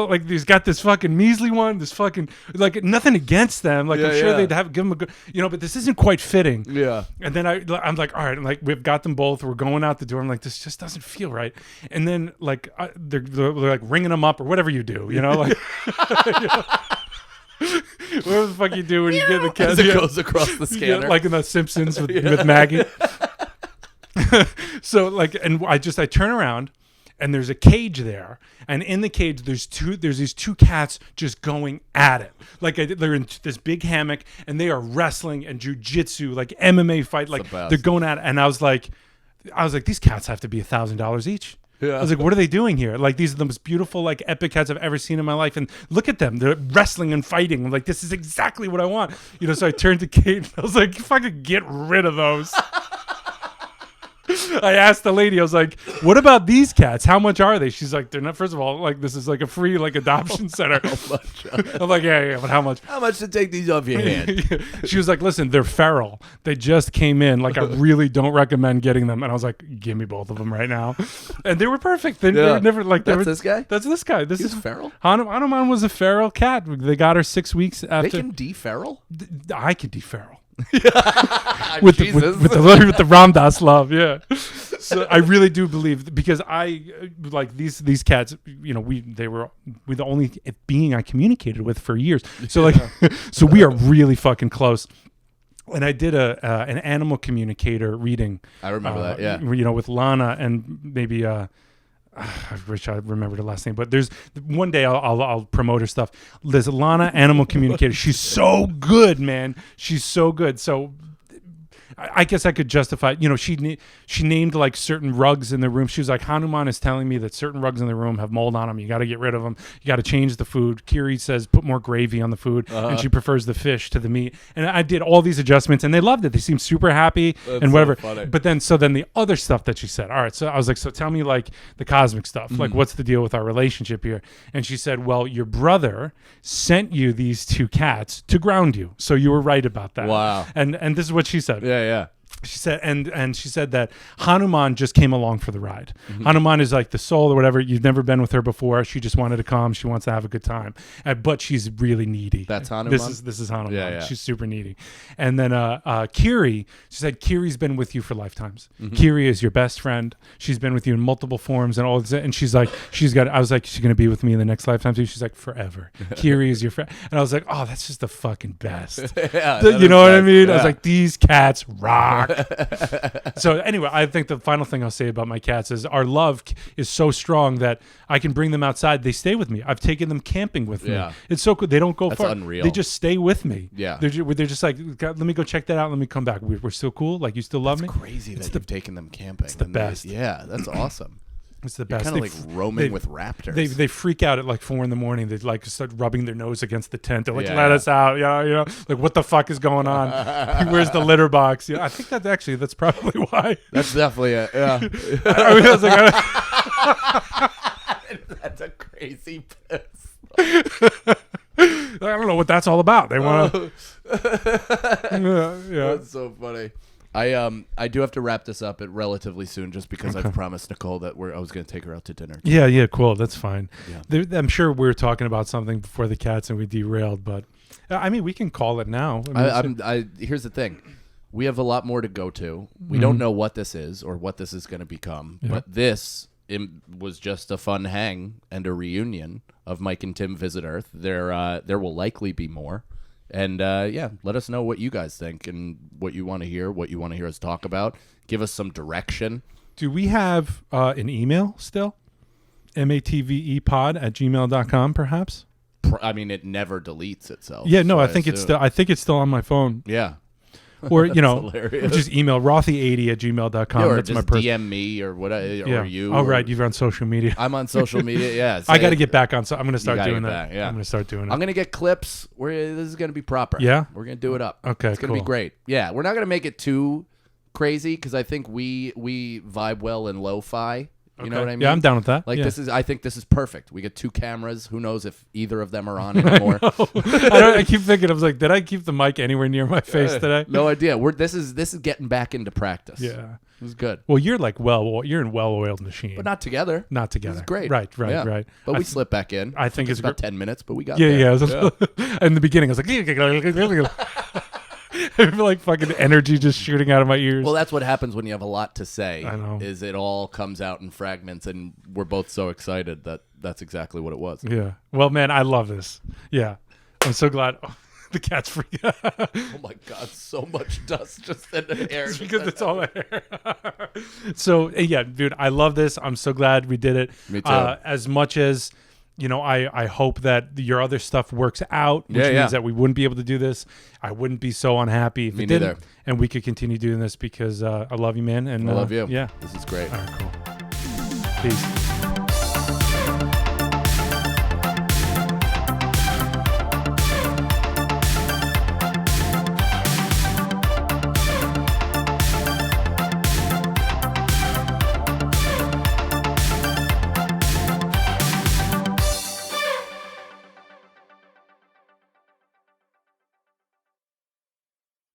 like he's got this fucking measly one, this fucking, like nothing against them. Like I'm sure they'd give him a good, but this isn't quite fitting. Yeah. And then I'm like, all right, I'm like, we've got them both. We're going out the door. I'm like, this just doesn't feel right. And then like they're like ringing them up or whatever you do, like whatever the fuck you do when you get the cat. As it goes across the scanner. Like in The Simpsons with Maggie. So like, and I turn around. And there's a cage there, and in the cage there's these 2 cats just going at it. Like they're in this big hammock, and they are wrestling and jujitsu, like MMA fight, like they're going at it. And I was like, these cats have to be $1,000 each. Yeah. I was like, what are they doing here? Like these are the most beautiful, like epic cats I've ever seen in my life, and look at them, they're wrestling and fighting. I'm like, this is exactly what I want. So I turned to Kate, and I was like, fucking get rid of those. I asked the lady, I was like, what about these cats? How much are they? She's like, they're not, first of all, like this is like a free like adoption center. I'm like, yeah, but how much? How much to take these off your hand? She was like, listen, they're feral. They just came in. Like, I really don't recommend getting them. And I was like, give me both of them right now. And they were perfect. They were never like, this guy? That's this guy. This He's is feral? Hanuman was a feral cat. They got her 6 weeks after. They can de-feral? I can de-feral. with the Ram Dass love, yeah. So I really do believe, because I like these cats. They were the only being I communicated with for years. So like, so we are really fucking close. And I did an animal communicator reading. I remember that, yeah. With Lana and maybe. I wish I remembered her last name, but there's one day I'll promote her stuff. There's Lana, animal communicator. She's so good, man. She's so good. So I guess I could justify, she named like certain rugs in the room. She was like, Hanuman is telling me that certain rugs in the room have mold on them. You got to get rid of them. You got to change the food. Kiri says, put more gravy on the food. And she prefers the fish to the meat. And I did all these adjustments, and they loved it. They seemed super happy. That's and whatever. So but then the other stuff that she said, all right. So I was like, so tell me like the cosmic stuff. Like, what's the deal with our relationship here? And she said, well, your brother sent you these 2 cats to ground you. So you were right about that. Wow. And this is what she said. Yeah. She said, and she said that Hanuman just came along for the ride. Hanuman is like the soul or whatever. You've never been with her before. She just wanted to come. She wants to have a good time, but she's really needy. That's Hanuman. This is Hanuman. Yeah. She's super needy. And then Kiri, she said, Kiri's been with you for lifetimes. Kiri is your best friend. She's been with you in multiple forms and all this. And she's like, I was like, she's gonna be with me in the next lifetime too. She's like, forever. Kiri is your friend. And I was like, oh, that's just the fucking best. You know what I mean? Yeah. I was like, these cats rock. So anyway, I think the final thing I'll say about my cats is our love is so strong that I can bring them outside. They stay with me. I've taken them camping with me. It's so good. They don't go far. That's unreal. They just stay with me. Yeah. They're just like, let me go check that out. Let me come back. We're still cool. Like, you still love me. It's crazy that you've taken them camping. It's the best. That's awesome. It's the best. Kind of like roaming with raptors. They freak out at like 4 a.m. They like start rubbing their nose against the tent. They're like, let us out. Like, what the fuck is going on? Where's the litter box? I think that's probably why. That's definitely it. Yeah. I was like, that's a crazy piss. I don't know what that's all about. They want to. That's so funny. I do have to wrap this up relatively soon, just because I've promised Nicole that I was going to take her out to dinner. Yeah, cool. That's fine. Yeah. I'm sure we were talking about something before the cats and we derailed, but I mean, we can call it now. Here's the thing. We have a lot more to go to. We don't know what this is or what this is going to become, but this was just a fun hang and a reunion of Mike and Tim Visit Earth. There will likely be more. And let us know what you guys think and what you want to hear, what you want to hear us talk about. Give us some direction. Do we have an email still? matvepod@gmail.com, perhaps? I mean, it never deletes itself. Yeah, no, so I think it's still on my phone. Yeah. Or, you know, hilarious. just email rothy80@gmail.com. Or That's just my person. DM me or what, or you. Oh, or, right. You're on social media. I'm on social media. Yeah. I got to get back on. So I'm going to start gotta doing get that. back, yeah. I'm going to start doing it. I'm going to get clips where this is going to be proper. Yeah? We're going to do it up. Okay, It's going to be cool. great. Yeah. We're not going to make it too crazy because I think we vibe well in lo-fi. You know what I mean? Yeah, I'm down with that. Like yeah. I think this is perfect. We get 2 cameras. Who knows if either of them are on anymore? I keep thinking, I was like, did I keep the mic anywhere near my face today? No idea. This is getting back into practice. Yeah. It was good. Well, you're like, you're in well-oiled machine. But not together. Not together. It's great. Right. Yeah. Right. But we slip back in. I think it's about 10 minutes, but we got Yeah, there. yeah. In the beginning, I was like, I feel like fucking energy just shooting out of my ears. Well, that's what happens when you have a lot to say. I know. Is it all comes out in fragments, and we're both so excited that that's exactly what it was. Yeah. Well, man, I love this. Yeah. I'm so glad. Oh, the cat's free. Oh my God, so much dust just in the air. It's because it's all air. So, yeah, dude, I love this. I'm so glad we did it. Me too. As much as, you know, I hope that your other stuff works out, which means that we wouldn't be able to do this. I wouldn't be so unhappy if Me it didn't. neither. And we could continue doing this because I love you, man. And I love you. Yeah. This is great. All right, cool. Peace.